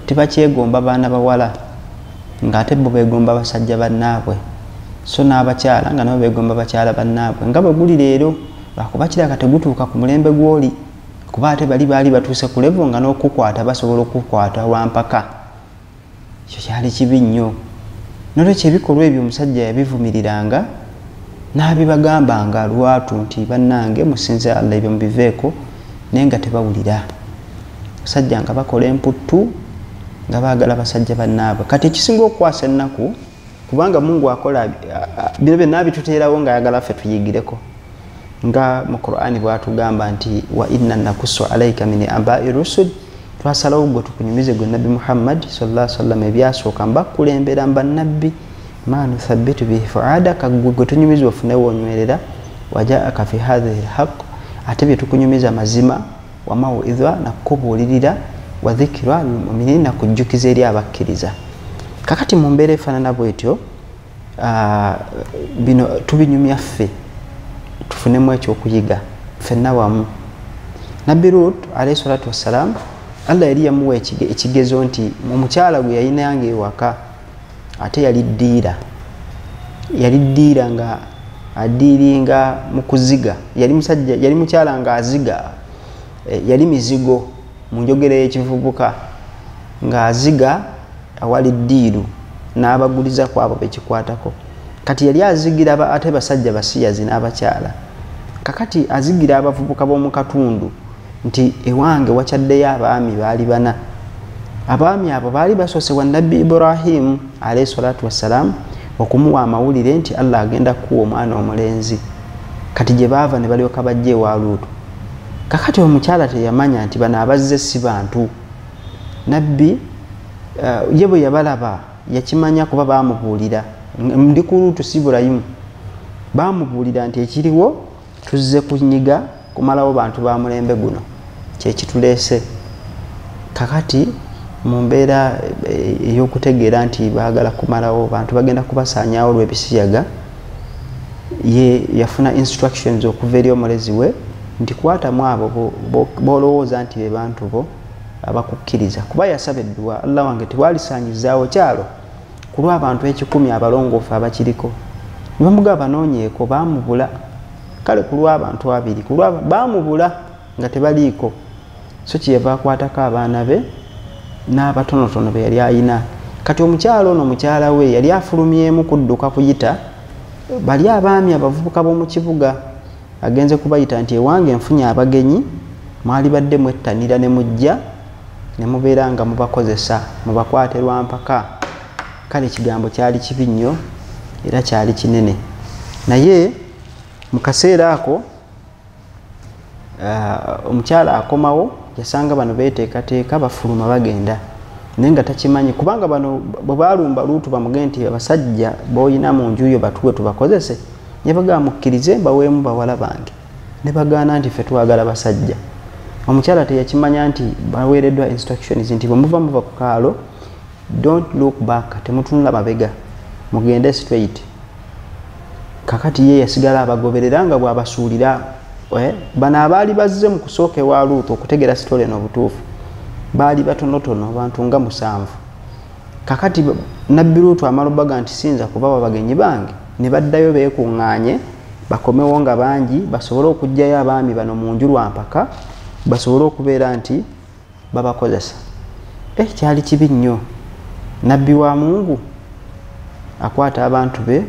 [SPEAKER 1] tebakyegomba baana bawala, ng'ate bo beegomba basajja bannaabwe, so n'abakyala nga nabo beegomba bakyala bannaabwe. Nga bwe guli leero lwakuba kiraka tegutuuka ku mulembe gw'oli, kuba ate baali batuuse ku levo nga n'okukwata basobola okukwata wampaka. Ekyo kyali kibi nnyo. Nolwekyo ebikolwa ebyo omusajja yabivumiriranga n'abibagambanga lwatu nti bannange musinze Allah ebyo mubiveeko, naye nga tebawulira. Basajja nga bakola emputtu nga baagala basajja bannaabwe. Kati ekisinga okukwasa ennaku, kubanga Mungu akola bino byonna abituteerawo ng'ayagala ffe tuyigireko, nga mu Qur'ani bw'atugamba nti wa inna nakusu alayka min amba'i rusul, twasalawo gwe tukunyumize gwe Nabbi Muhammad sallallahu alaihi wasallam ebyasooka mbakulembera mbannabbi ma nuthabbitu bihi fu'adaka, gwe tunyumiza ofune woonywerera, wajaaka fi hadhihi alhaq, ate bye tukunyumiza mazima, wa mawidha nakubuulirira, wa dhikra lilmu'minin, nakujjukiza eri abakkiriza. Kakati mu mbeera efaanana bwetyo bino tubinyumya ffe tufunemu ekyokuyiga ffenna wamu. Nabbi Lut alayhi salatu wassalam, Allah yali yamuwa ekigezo nti omukyala gwe yayinanga ewaka ate yali ddiira nga addiiringa mu kuziga, yali mukyala nga aziga, yali mizigo mu njogera y'ekivubuka, ng'aziga awali ddiiru n'abaguliza ku abo bekikwatako. Kati yali azigira ate basajja basiyazi n'abakyala. Kakati azigira abavubuka b'omu katundu nti ewange wakyaddeyo abaami baali bana. Abaami abo baali basoose wa Nabbi Ibrahim alayhi salatu wassalam okumuwa amawulire nti Allah agenda kuwa omwana omulenzi. Kati gye baava ne balyoka bajja ewa Luutu. Kakati omukyala teyamanya nti bano abazze si bantu. Nabbi ye bwe yabalaba yakimanya kuba baamubuulira, ndi ku Luutu si Ibulayimu, baamubuulira nti ekiriwo tuzze kunyiga kumalawo bantu ba mulembe guno, kyekituleese. Kakati mu mbeera ey'okutegeera nti baagala kumalawo bantu bagenda kubasaanyaawo olw'ebisiyaga, ye yafuna instructions okuva eri omulezi we nti kwatamu abo b'olowooza nti be bantu bo abakukkiriza. Kuba yasaba edduwa, Allah wange tewalisaanyizaawo kyalo ku lw'abantu 1,000 abalongoofu abakiriko. Ne bamuga banoonyeeko baamubula. Kale ku lw'abantu 2 ku lw'aba baamubula nga tebaliiko. So kyeyava akwatako abaana be n'abatonotono be yali ayina. Kati omukyala ono mukyala we yali afulumyemu kudduka kuyita bali abaami abavubuka b'omu kibuga, agenze kubayita nti ewange nfunye abagenyi, mwali badde mwettanira ne mujja ne mubeera nga mubakozesa mubakwate lwampaka kale ekigambo kyali kibi nnyo era kyali kinene naye mu kaseera ako omukyala akomawo yasanga bano beeteekateeka bafuluma bagenda naye nga takimanyi kubanga bano bwe baalumba Luutu bamugende nti abasajja b'olina mu nju yo batuwe tubakozese ne bagamukkirize baweemu bawala bange ne bagaana nti ffe twagala basajja omukyala teyakimanya nti baweereddwa instructions nti bwe muva ku kaalo don't look back temutunula mabega mugende straight kakati ye yasigala abagoberera nga bw'abasuulira bano abaali bazze mu kusooka ewa Luutu okutegera sitole n'obutuufu baali batonotono abantu nga 7 kakati nabbi Luutu amalobaga nti sinza kubawa bagenyi bange ne baddayo beekuŋŋaanye bakomewo nga bangi basobole okugjayo abaami bano mu nju lwampaka basobole okubeera nti babakozesa kyali kibi nnyo nabbi wa Mungu akwata abantu be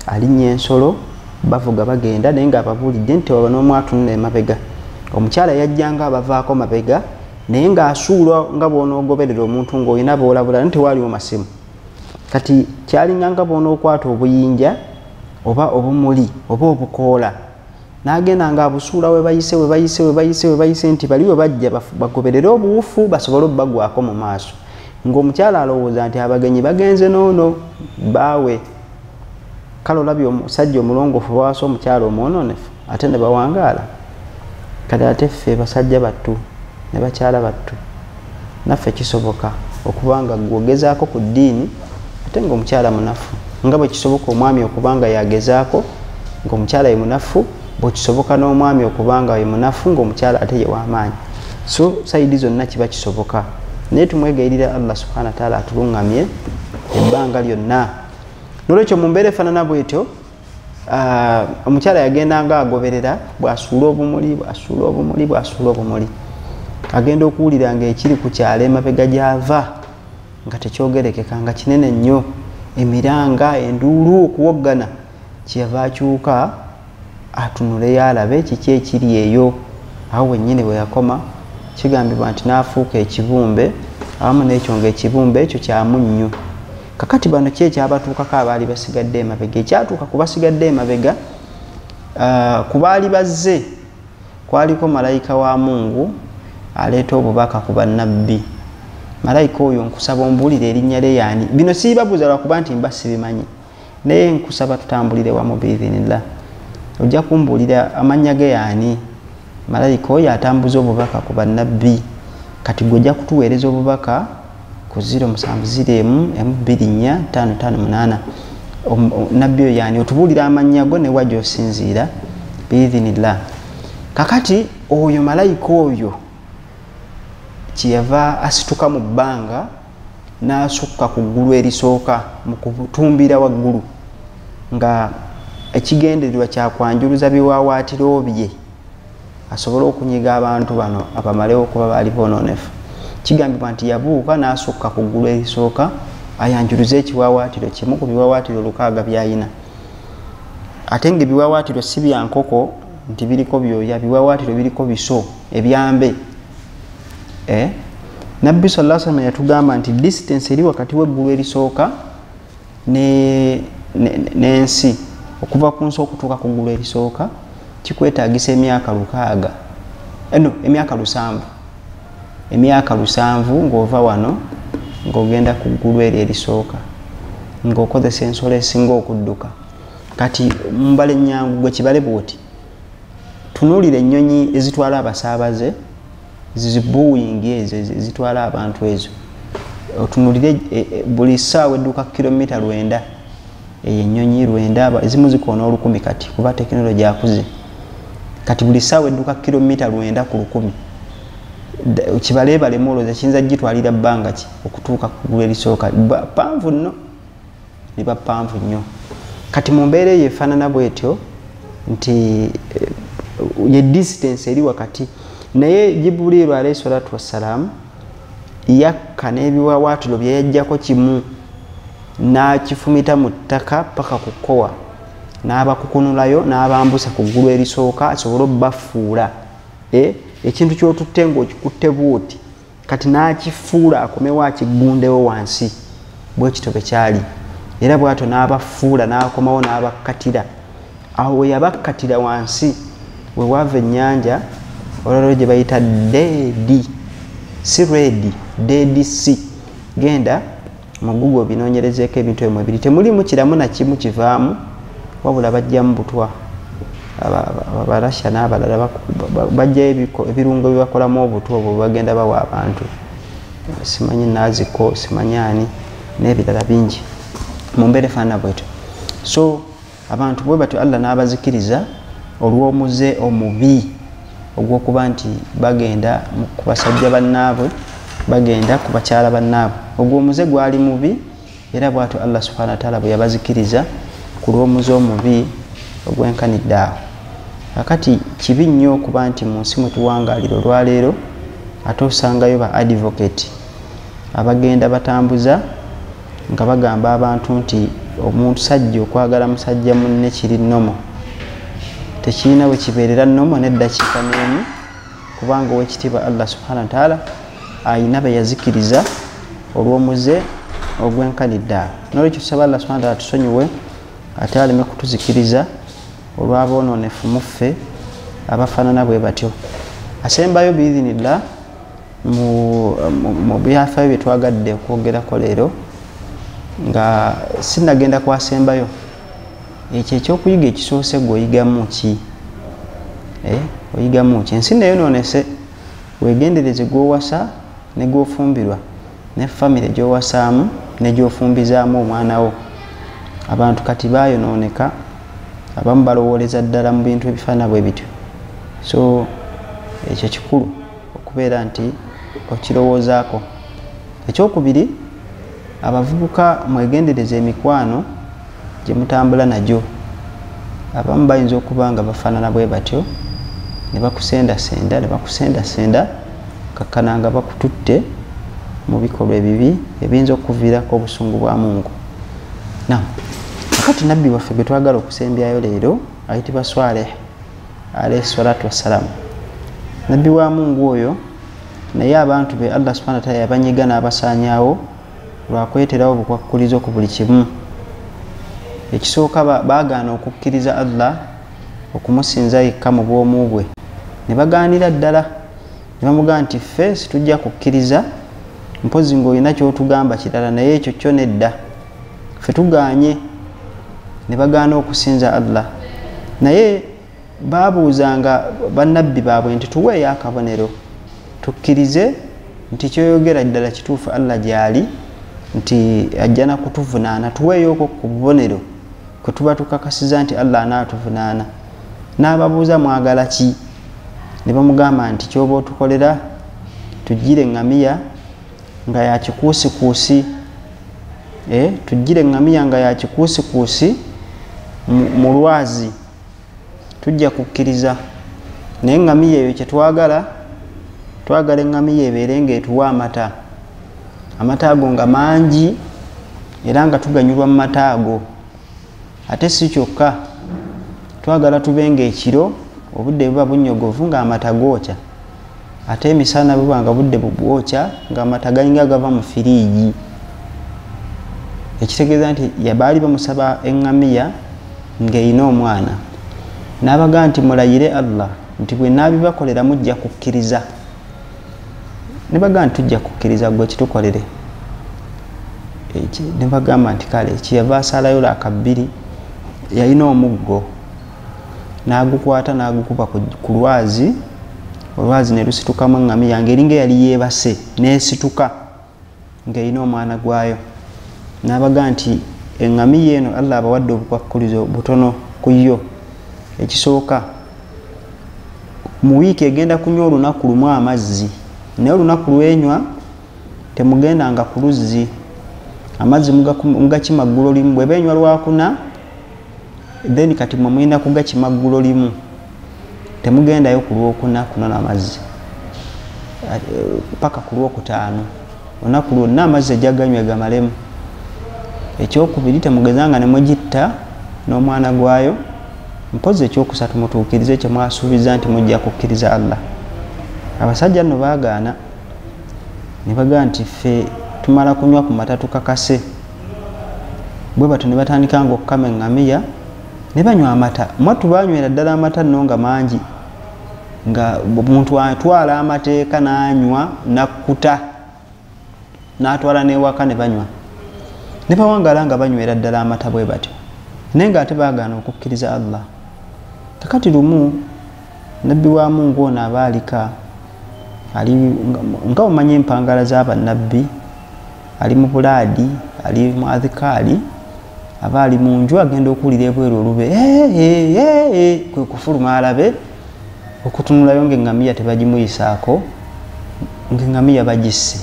[SPEAKER 1] alinnya ensolo bavuga bagenda naye nga ababuulidde nti waba n'omwatunula emabega omukyala yajjanga abavaako mabega naye ng'asuulwa nga bw'onoogoberera omuntu ng'olina boolabula nti waaliwo masimu kati kyalinga nga bw'onookwata obuyinja oba obumuli oba obukoola n'agenda ng'abusuula we bayise nti bali we bajja bagoberere obuwufu basobole obbagwako mu maaso ng'omukyala alowooza nti abagenyi bagenze noono baawe kale olabye omusajja omulongoofu bawasa omukyala omwononefu ate ne bawangaala kale ate ffe basajja battu ne bakyala battu naffe kisoboka okubanga gwogezaako ku ddiini ate ng'omukyala munafu nga bwe kisoboka omwami okubanga yagezaako ng'omukyala ye munafu bwe kisoboka n'omwami okubanga ye munafu ng'omukyala ate ye w'amaanyi so sayidi zonna kiba kisoboka naye tumwegayirira Allah subhanahu wa ta'ala atuluŋŋamye ebbanga lyonna nolwekyo mu mbeera efaanana bwetyo omukyala yagendanga agoberera bw'asuula obumuli agenda okuwulira ng'ekiri ku kyalo emabega gy'ava nga tekyogerekeka nga kinene nnyo emiranga enduulu okuwoggana kyeyava akyuka atunuleyo alabe kiki ekiri eyo awo wennyini bwe yakoma kigambibwa nti n'afuuka ekibumbe awamu n'ekyo ng'ekibumbe ekyo kyamunnyo kakati bano ki ekyabatuukako abaali basigadde emabega ekyatuuka ku basigadde emabega ku baali bazze kwaliko malayika wa Mungu aleeta obubaka ku bannabbi malayika oyo nkusaba ombuulire erinnya lye yaani bino siibabuuza lwakuba nti mba sibimanyi naye nkusaba tutambulire wamu biidhinillah ojja kumbuulira amannya ge yaani malayika oyo atambuza obubaka ku bannabbi kati gw'ojja kutuweereza obubaka ku 0701-M24-558 nabbi oyo yaani otubuulira amannya go ne wajja osinziira biidhinillah kakati oyo malayika oyo kyeyava asituka mu bbanga n'asukka ku ggulu erisooka mu kutumbira waggulu nga ekigendererwa kyakwanjuluza biwaawaatiro bye asobole okunyiga abantu bano abamalewo okuba baali boononefu kigambibwa nti yabuuka n'asukka ku ggulu erisooka ayanjuluze ekiwaawaatiro kimu ku biwaawaatiro 6 by'ayina ate ng'ebiwaawaatiro si bya nkoko nti biriko byoya biwaawaatiro biriko biso ebyambe nabbi sallallahu alaihi wasallam yatugamba nti distance eri wakati w'eggulu erisooka n'ensi okuva ku nsi okutuuka ku ggulu erisooka kikwetaagisa emyaka 6 emyaka 7 ng'ova wano ng'ogenda ku ggulu eri erisooka ng'okozesa ensolo esinga okudduka kati mbale ennyangu gwe kibale bwoti tunuulira ennyonyi ezitwala abasaabaze zibuuyingi ezo ezitwala abantu ezo otunulire buli ssaawa edduka kilomita 9 eyo ennyonyi 9 ezimu zikoona 1000 kati kuba tekinologi akuze kati buli ssaawa edduka kilomita 9 ku 1000 kibaleebalemu olowooza kiyinza gitwalira bbanga ki okutuuka ku ggulu erisooka panvu nno liba panvu nnyo kati mu mbeera eyo efaanana bwetyo nti ye distance eri wakati naye Jibuliiru alayhi salatu wassalamu yakka n'ebiwaawaatiro bye yajjako kimu n'akifumita mu ttaka paka ku kkowa n'abakukunulayo n'abambusa ku ggulu erisooka asobole obbafuula ekintu ky'otutte ng'okikutte bwoti kati n'akifuula akomewo akigundewo wansi bwe kityo bwe kyali era bw'atyo n'abafuula n'akomawo n'abakkatira awo we yabakkatira wansi we wava ennyanja olwaliro gye bayita Dead si Red Dead Sea. Genda mu Google binoonyerezeeko ebintu ebyo ebiri temulimu kiramu na kimu kivaamu wabula bajjamu butwa abalasha n'abalala bajja ebirungo bibakolamu obutwa obwo bagenda bawa abantu simanyi naaziko simanyaani n'ebirala bingi mu mbeera efaanana bwetyo. So abantu bwe batyo Allah n'abazikiriza olw'omuze omubi ogw'okuba nti bagenda ku basajja bannaabwe bagenda ku bakyala bannaabwe ogwo omuze gwali mubi era bw'atyo Allah subhanahu wa ta'ala bwe yabazikiriza ku lw'omuze omubi ogwenkanidde awo. Kakati kibi nnyo okuba nti mu nsi mwe tuwangaalira olwaleero ate osangayo ba advocate abagenda batambuza nga bagamba abantu nti omuntu sajja okwagala musajja munne kiri nnomo tekirina bwe kibeerera nnomo n'eddakiika n'emu kubanga ow'ekitiibwa Allah subhanahu wa ta'ala ayina be yazikiriza olw'omuze ogwenkanidde awo. N'olwekyo tusaba Allah subhanahu wa ta'ala tusonyiwe ate aleme kutuzikiriza olw'aboononefu mu ffe abafaanana bwe batyo. Asembayo biidhinillah mu byafaayo bye twagadde okwogerako leero nga sinnagenda kwasembayo ekyo ekyokuyiga ekisoose gwe oyigamu ki? Oyigamu ki? Ensi neyonoonese weegendereze gw'owasa ne gw'ofumbirwa ne famire gy'owasaamu ne gy'ofumbizaamu omwana wo. Abantu kati baayonooneka abamu balowooleza ddala mu bintu ebifaanana bwe bityo. So ekyo kikulu okubeera nti okirowoozaako. Ekyokubiri abavubuka mwegendereza emikwano gye mutambula nagyo. Abamu bayinza okuba nga bafaanana bwe batyo ne bakusendasenda kakkana nga bakututte mu bikolwa ebibi ebiyinza okuviirako obusungu bwa Mungu. Kakati nabbi waffe gwe twagala okusembyayo leero ayitibwa Swaleh alayhi salatu wassalamu. Nabbi wa Mungu oyo naye abantu be Allah subhanahu wa ta'ala yabanyiga n'abasaanyaawo lwakweterawo bukwakkulizo ku buli kimu. Ekisooka baagaana okukkiriza Allah okumusinza yekka mu bwomu bwe ne bagaanira ddala ne bamugamba nti ffe situjja kukkiriza mpozi ng'olina ky'otugamba kirala naye ekyo kyo nedda ffe tugaanye. Ne bagaana okusinza Allah naye baabuuzanga bannabbi baabwe nti tuweeyo akabonero tukkirize nti kyoyogera ddala kituufu Allah gy'ali nti ajja na kutuvunaana tuweeyo okwo ku bubonero kwe tuba tukakasiza nti Allah anaatuvunaana. N'ababuuza mwagala ki? Ne bamugamba nti kyoba otukolera tujjire eŋŋamiya nga ya kikuusikuusi tujjire eŋŋamiya nga ya kikuusikuusi mu lwazi tujja kukkiriza. Naye eŋŋamiya eyo kyetwagala twagala eŋŋamiya ebeere ng'etuwa amata ago nga mangi era nga tuganyulwa mu mata ago. Ate si kyokka twagala tube ng'ekiro obudde buba bunnyogovu ng'amata gookya ate emisana buba nga budde bubwokya ng'amata galinga gava mu firiigi. Ekitegeeza nti baali bamusaba eŋŋamiya ng'erina omwana n'abagaa nti mulayire Allah nti bwe naabibakolera mujja kukkiriza. Ne bagaa nti tujja kukkiriza gwe kitukolere. Ne bagamba nti kale kyeyava asalayo lakabbiri yalina omuggo n'agukwata n'agukuba ku lwazi olwazi ne lusitukamu eŋŋamiya ng'eringa eyali yeebase n'esituka ng'erina omwana gwayo. N'abagaa nti eŋŋamiya eno Allah abawadde obukwakkulizo butono ku yo. Ekisooka mu wiiki egenda kunywa olunaku lumu amazzi naye olunaku lwenywa temugendanga ku luzzi amazzi mugakima ggulo limu. Bwe benywa lwakuna then kati mwe mulina kugakima ggulo limu temugendayo ku lwokuna kunona amazzi paka ku lwokutaano olunaku lwonna amazzi ejaganywa gamalemu. Ekyokubiri temugezanga ne mugitta n'omwana gwayo. Mpozi ekyokusatu mutuukirize kye mwasuubiza nti mujja kukkiriza Allah. Abasajja nno baagaana ne bagamba nti ffe tumala kunywa ku mata tukakase. Bwe batyo ne batandika ng'okukama eŋŋamiya ne banywa amata. Mwattu banywera ddala amata nno nga mangi, nga omuntu atwala amateeka n'anywa n'akkuta n'atwala n'ewaka ne banywa. Ne bawangala nga banywera ddala amata bwe batyo, naye ng'ate baagaana okukkiriza Allah. Kakati lumu nabbi wa Mungu ono aba alika, ali nga omanyi empangala z'abannabbi, ali mu bulaadi, ali mu adhikaali, aba ali mu nju agenda okuwulira ebweru olube kwe kufuluma alabe okutunulayo ng'eŋŋamiya tebagimuyisaako, ng'eŋŋamiya bagisse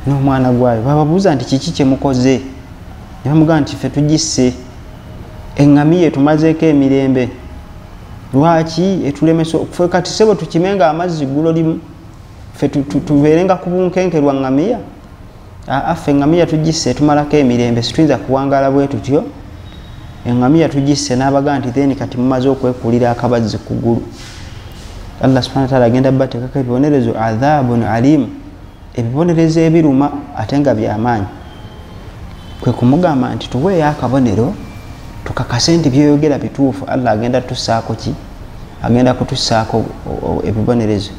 [SPEAKER 1] n'omwana gwayo. Bababuuza nti kiki kye mukoze? Ne bamugamba nti ffe tugisse eŋŋamiya etumazeeko emirembe, lwaki etulemesa ffe kati sebo tukimenga amazzi ggulo limu, ffe tubeerenga ku bunkenke lwa ŋŋamiya? Ffe eŋŋamiya tugisse etumalako emirembe, situyinza kuwangaala bwe tutyo. Eŋŋamiya tugisse. N'abagamba nti then kati mumaze okwekulira akabazzi ku ggulu. Allah subhanahu wa ta'ala agenda bateekako ebibonerezo adhabun alim, ebibonerezo ebiruma ate nga by'amaanyi. Kwe kumugamba nti tuweeyo akabonero tukakase nti byoyogera bituufu. Allah agenda tussaako ki? Agenda kutussaako ebibonerezo.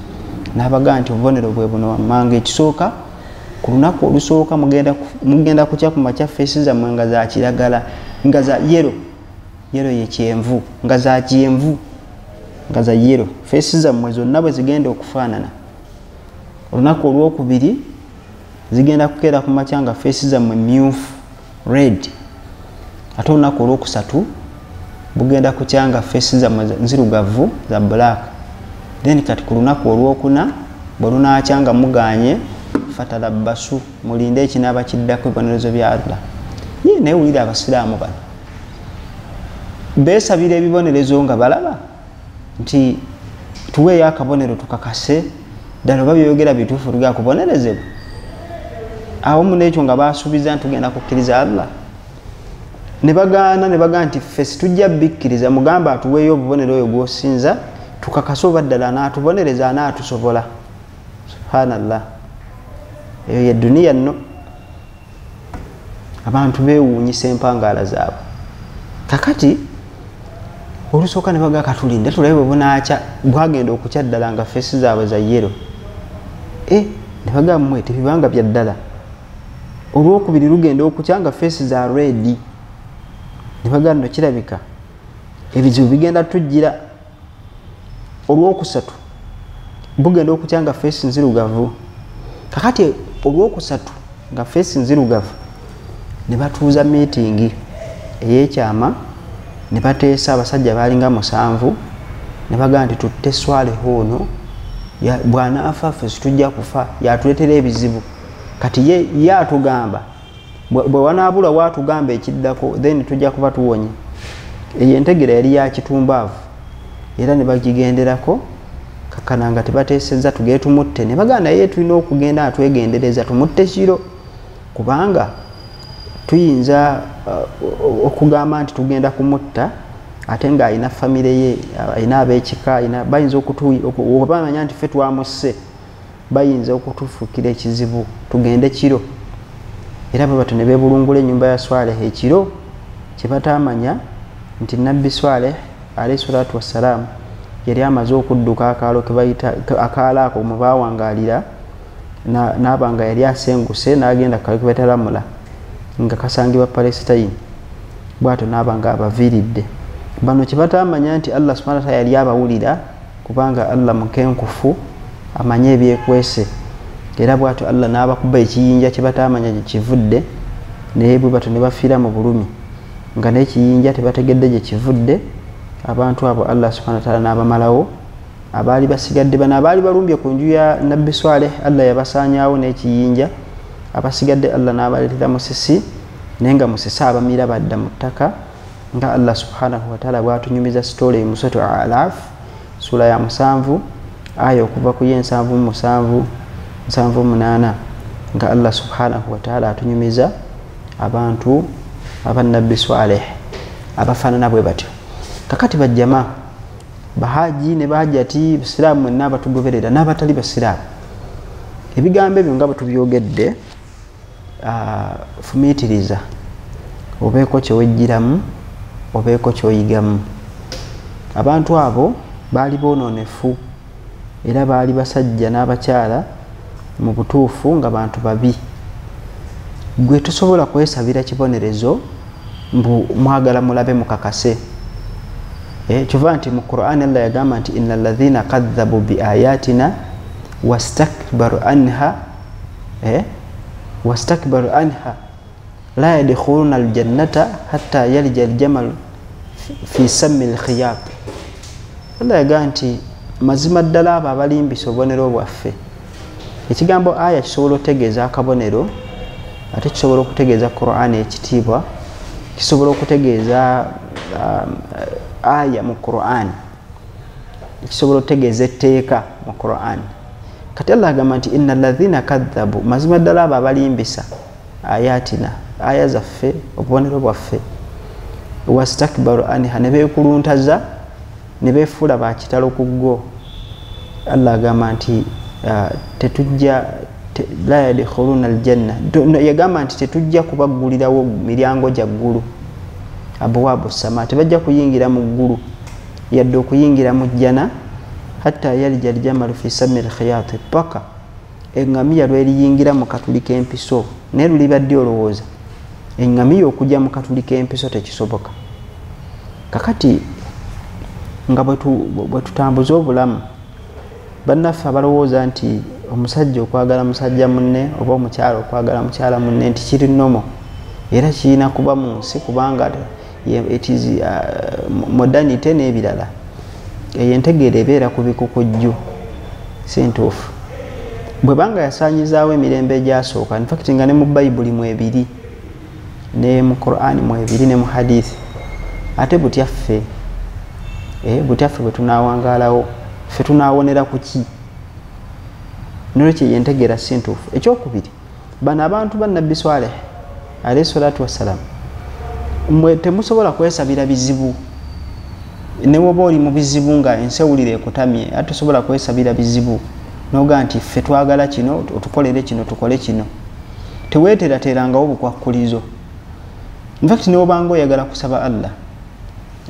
[SPEAKER 1] N'abagamba nti obubonero bwe buno wammanga. Ekisooka, ku lunaku olusooka mugenda kutya ku makya feesi zammwe nga za kiragala, nga za yero ye kyenvu, nga za kyenvu, nga za yero. Feesi zammwe zonna bwe zigenda okufaanana. Olunaku olwokubiri zigenda kukeera ku makya nga feesi zammwe myufu, red. Ate olunaku olwokusatu bugenda kutya nga feesi zammwe nzirugavu, za black. Then kati ku lunaku olwokuna bwe lunaakya nga muganye fatalabbasu, mulinde ekinaaba kiddako ebibonerezo bya Allah. Naye wulira abasiraamu bano beesabira ebibonerezo nga balaba nti tuweeyo akabonero tukakase ddala oba byoyogera bituufu tugaa kubonerezebwa. Awo mu n'ekyo nga baasuubiza nti tugenda kukkiriza Allah, ne bagaana ne bagamba nti ffe situjja bikkiriza, mugamba atuweeyo obubonero oyo gw'osinza tukakase oba ddala anaatubonereza, anaatusobola. Subhanallah, eyo ye duniya nno. Abantu beewuunyisa empangaala zaabwe. Kakati olusooka ne bagaa katulinde tulabe bwe bunaakya, bwagenda okukya ddala nga feesi zaabwe za yero. Ne bagaa mmwe tebibanga bya ddala. Olwokubiri lugenda okukya nga feesi za red. Ne bagaa nno kirabika ebizibu bigenda tujjira. Olwokusatu bugenda okukya nga feesi nzirugavu. Kakati olwokusatu nga feesi nzirugavu ne batuuza meeting ey'ekyama, ne bateesa abasajja baalinga 7 ne bagamba nti tutte Swaleho ono bw'anaafa ffe situjja kufa, yatuleetera ebizibu. Kati ye atugamba bwe wanaabula waatugamba ekiddako then tujja kuba tuwonye. Eyo entegera yali ya kitumbaavu era ne bagigenderako. Kakana nga tebateesezza tugende tumutte, ne bagamba naye tulina okugenda atwegendereza tumutte kiro, kubanga tuyinza okugamba nti tugenda kumutta ate ng'alina famire ye, alina ab'ekika, bayinza okubamanya nti ffe twamusse, bayinza okutufuukira ekizibu, tugende kiro. Era bwe batyo ne beebulungula ennyumba ya Swaleho ekiro, kye bataamanya nti Nabbi Swaleh alayhi salaatu wassalamu yali amaze okudduka akaalo ke bayita akaalo ako mwe baawangaalira, n'abanga yali asenguse n'agenda ku kaalo ke bayita Lamula nga kasangibwa Palestine. Bw'atyo n'abanga abaviiridde. Bano kye bataamanya nti Allah subhanahu wa ta'ala yali abawulira, kubanga Allah mukenkufu amanye ebyekwese. Era bw'atyo Allah n'abakuba ekiyinja kye bataamanya gye kivudde, naye bwe batyo ne bafiira mu bulumi nga n'ekiyinja tebategedde gye kivudde. Abantu abo Allah subhanahu wa ta'ala n'abamalawo. Abaali basigadde bano abaali balumbye ku nju ya Nabbi Swaleh, Allah yabasaanyaawo n'ekiyinja. Abasigadde Allah n'abaleetera musisi, naye nga musisi abamira badda mu ttaka, nga Allah subhanahu wa ta'ala bw'atunyumiza sitole mu suratu Al-A'raf sura ya 7 aya okuva ku 77 78, nga Allah subhanahu wa ta'ala atunyumiza abantu aba Nabbi Swaleh abafaanana bwe batyo. Kakati bajjama bahaji ne bahajati Basiraamu mwenna abatugoberera n'abatali Basiraamu, ebigambo ebyo nga bwe tubyogedde fumiitiriza obeeko kyewejjiramu obeeko kyoyigamu. Abantu abo baali bononefu era baali basajja n'abakyala mu butuufu nga bantu babi. Gwe tosobola kwesabira kibonerezo mbu mwagala mulabe mukakase. Kyova nti mu Qur'an Allah yagamba nti inna alladhina kadhabu bi ayatina wastakbaru anha la yadkhuluna aljannata hatta yalija aljamal fi sammi alkhiyat. Allah yagamba nti mazima ddala abo abalimbisa obubonero bwaffe. Ekigambo aya kisobola okutegeeza akabonero ate kisobola okutegeeza Qur'an ekitiibwa, kisobola okutegeeza aya mu Qur'an, kisobola okutegeeza etteeka mu Qur'an. Kati Allah agamba nti inna alladhina kadhabu, mazima ddala abo abalimbisa ayatina, aya zaffe obubonero bwaffe, wastakbaru anha, ne beekuluntaza ne beefuula bakitalo ku ggo. Allah agamba nti tetujja la yadkhuluna aljanna, yagamba nti tetujja kubaggulirawo miryango gya ggulu, abwaabu sama, tebajja kuyingira mu ggulu yadde okuyingira mu jjana, hatta yalija aljamalu fi sammi alkhiyat, paka eŋŋamiya lweriyingira mu katuli k'empiso. Naye lulibadde olowooza eŋŋamiya okujja mu katuli k'empiso tekisoboka. Kakati nga bwe tutambuza obulamu, bannaffe abalowooza nti omusajja okwagala musajja munne oba omukyala okwagala mukyala munne nti kiri nnomo era kirina kuba mu nsi, kubanga etizi modernity n'ebirala, eyo entegeera ebeera ku bikukujju, si ntuufu. Bwe banga yasaanyizaawo emirembe egyasooka, in fact nga ne mu Bayibuli mwebiri, ne mu Qur'an mwebiri, ne mu hadithi, ate butyaffe bwe tunaawangaalawo, ffe tunaawonera ku ki? Nolwekyo yentegeera si ntuufu. Ekyokubiri, bano abantu ba Nabbi Swaleh alayhi salatu wassalam, mwe temusobola kwesabira bizibu. Ne bw'oba oli mu bizibu nga ensewulire ekutamye, ate tosobola kwesabira bizibu noga nti ffe twagala kino otukolere kino tukole kino. Teweeteraterangawo bukwakkulizo. In fact ne bw'obanga oyagala kusaba Allah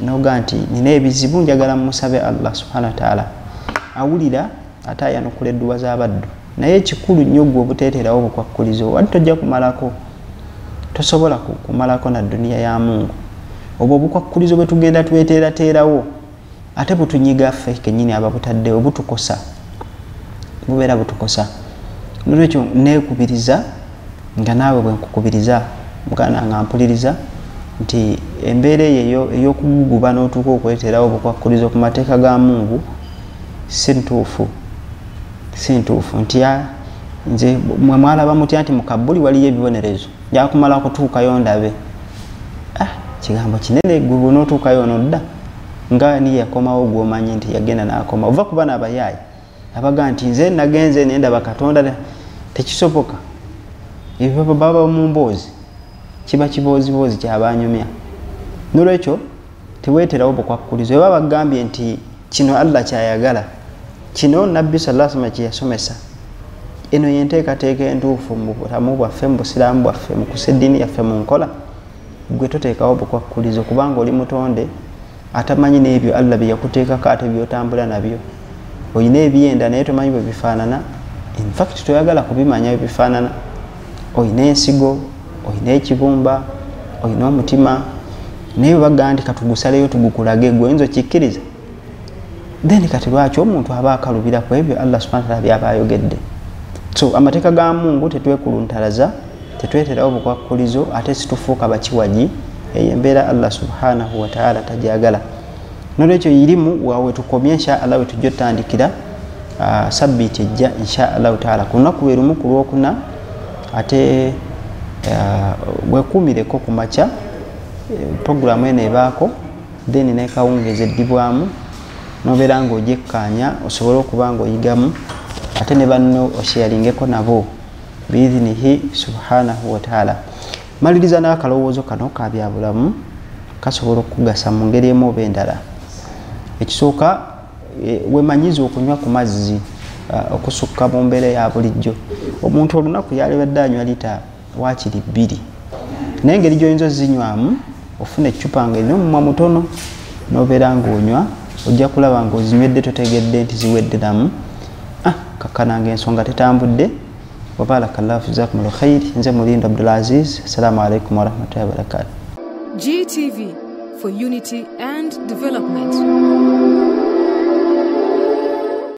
[SPEAKER 1] noga nti nina ebizibu njagala musabe Allah subhanahu wa ta'ala, awulira ate ayanukula edduwa z'abaddu. Naye ekikulu nnyo gwe obuteeterawo bukwakkulizo, wadde tojja kumalako, tosobola kumalako na duniya ya Mungu. Obwo obukwakkulizo bwe tugenda tweteerateerawo ate butunyiga ffe kennyini ababutaddewo, butukosa, bubeera butukosa. Nolwekyo neekubiriza nga naawe bwe nkukubiriza muganda nga mpuliriza nti embeera eyo ey'okuguguba n'otuuka okweteerawo obukwakkulizo ku mateeka ga Mungu si ntuufu, si ntuufu. Nti nze mwe mwalaba mutya nti mu Kabuli waliyo ebibonerezo, njagala kumala kutuukayo ndabe. Kigambo kinene gwe n'otuukayo onodda nga ni yakomawo gw'omanyi nti yagenda n'akoma. Ova kuba n'abayaayi abaga nti nze nagenze nendaba Katonda, tekisoboka. Ebyo baba mu mboozi, kiba kibooziboozi kyabanyumya. Nolwekyo teweeterawo bukwakkulizo. Bwe bagambye nti kino Allah kyayagala, kino Nabbi sallallahu alaihi wasallam kyeyasomesa, eno yenteekateeka entuufu mu bulamu bwaffe, mu busiraamu bwaffe, mu kusa eddiini yaffe mu nkola, gwe toteekawo bukwakkulizo kubanga oli mutonde atamanyi n'ebyo Allah bye yakuteekako ate by'otambula nabyo. Olina ebyenda naye tomanyi bwe bifaanana, in fact toyagala kubimanya bwe bifaanana. Olina ensigo, olina ekibumba, olina omutima, naye bagamba nti katugusaleyo tugukulage, gwe oyinza okikkiriza? Then kati lwaki omuntu aba akalubira ku ebyo Allah subhanahu wa ta'ala byaba ayogedde? So amateeka ga Mungu tetwekuluntalaza, tetweterawo bukwakkulizo, ate situfuuka bakiwaji, eyo embeera Allah subhanahu wa ta'ala tajagala. Nolwekyo irimu wawe tukomye insha Allah tujja otandikira sabbiiti ejja insha Allah ta'ala ku lunaku lwe lumu ku Lwokuna, ate wekuumireko ku makya programu eno ebaako, then nekawungeeza eddibwamu nobeera ng'ogyekkaanya osobole okuba ng'oyigamu, ate ne banno osharingeko nabo biidhinihi subhanahu wa ta'ala. Maliriza n'akalowoozo kano ka byabulamu kasobola okugasa mu ngeri emu oba endala. Ekisooka wemanyiza okunywa ku mazzi okusukka mu mbeera ya bulijjo. Omuntu olunaku yalibadde anywa lita waakiri 2 naye engeri gy'oyinza ozinywamu ofuna eccupa ng'erina omumwa mutono n'obeera ng'onywa ojja kulaba ng'ozinywedde totegedde nti ziwedderamu. Kakkananga ensonga tetambudde. Wabarakallahu fizakumul khair. Nze Mulindo Abdulaziz. Assalamu alaikum warahmatullahi wabarakatuh.
[SPEAKER 2] GTV for unity and development.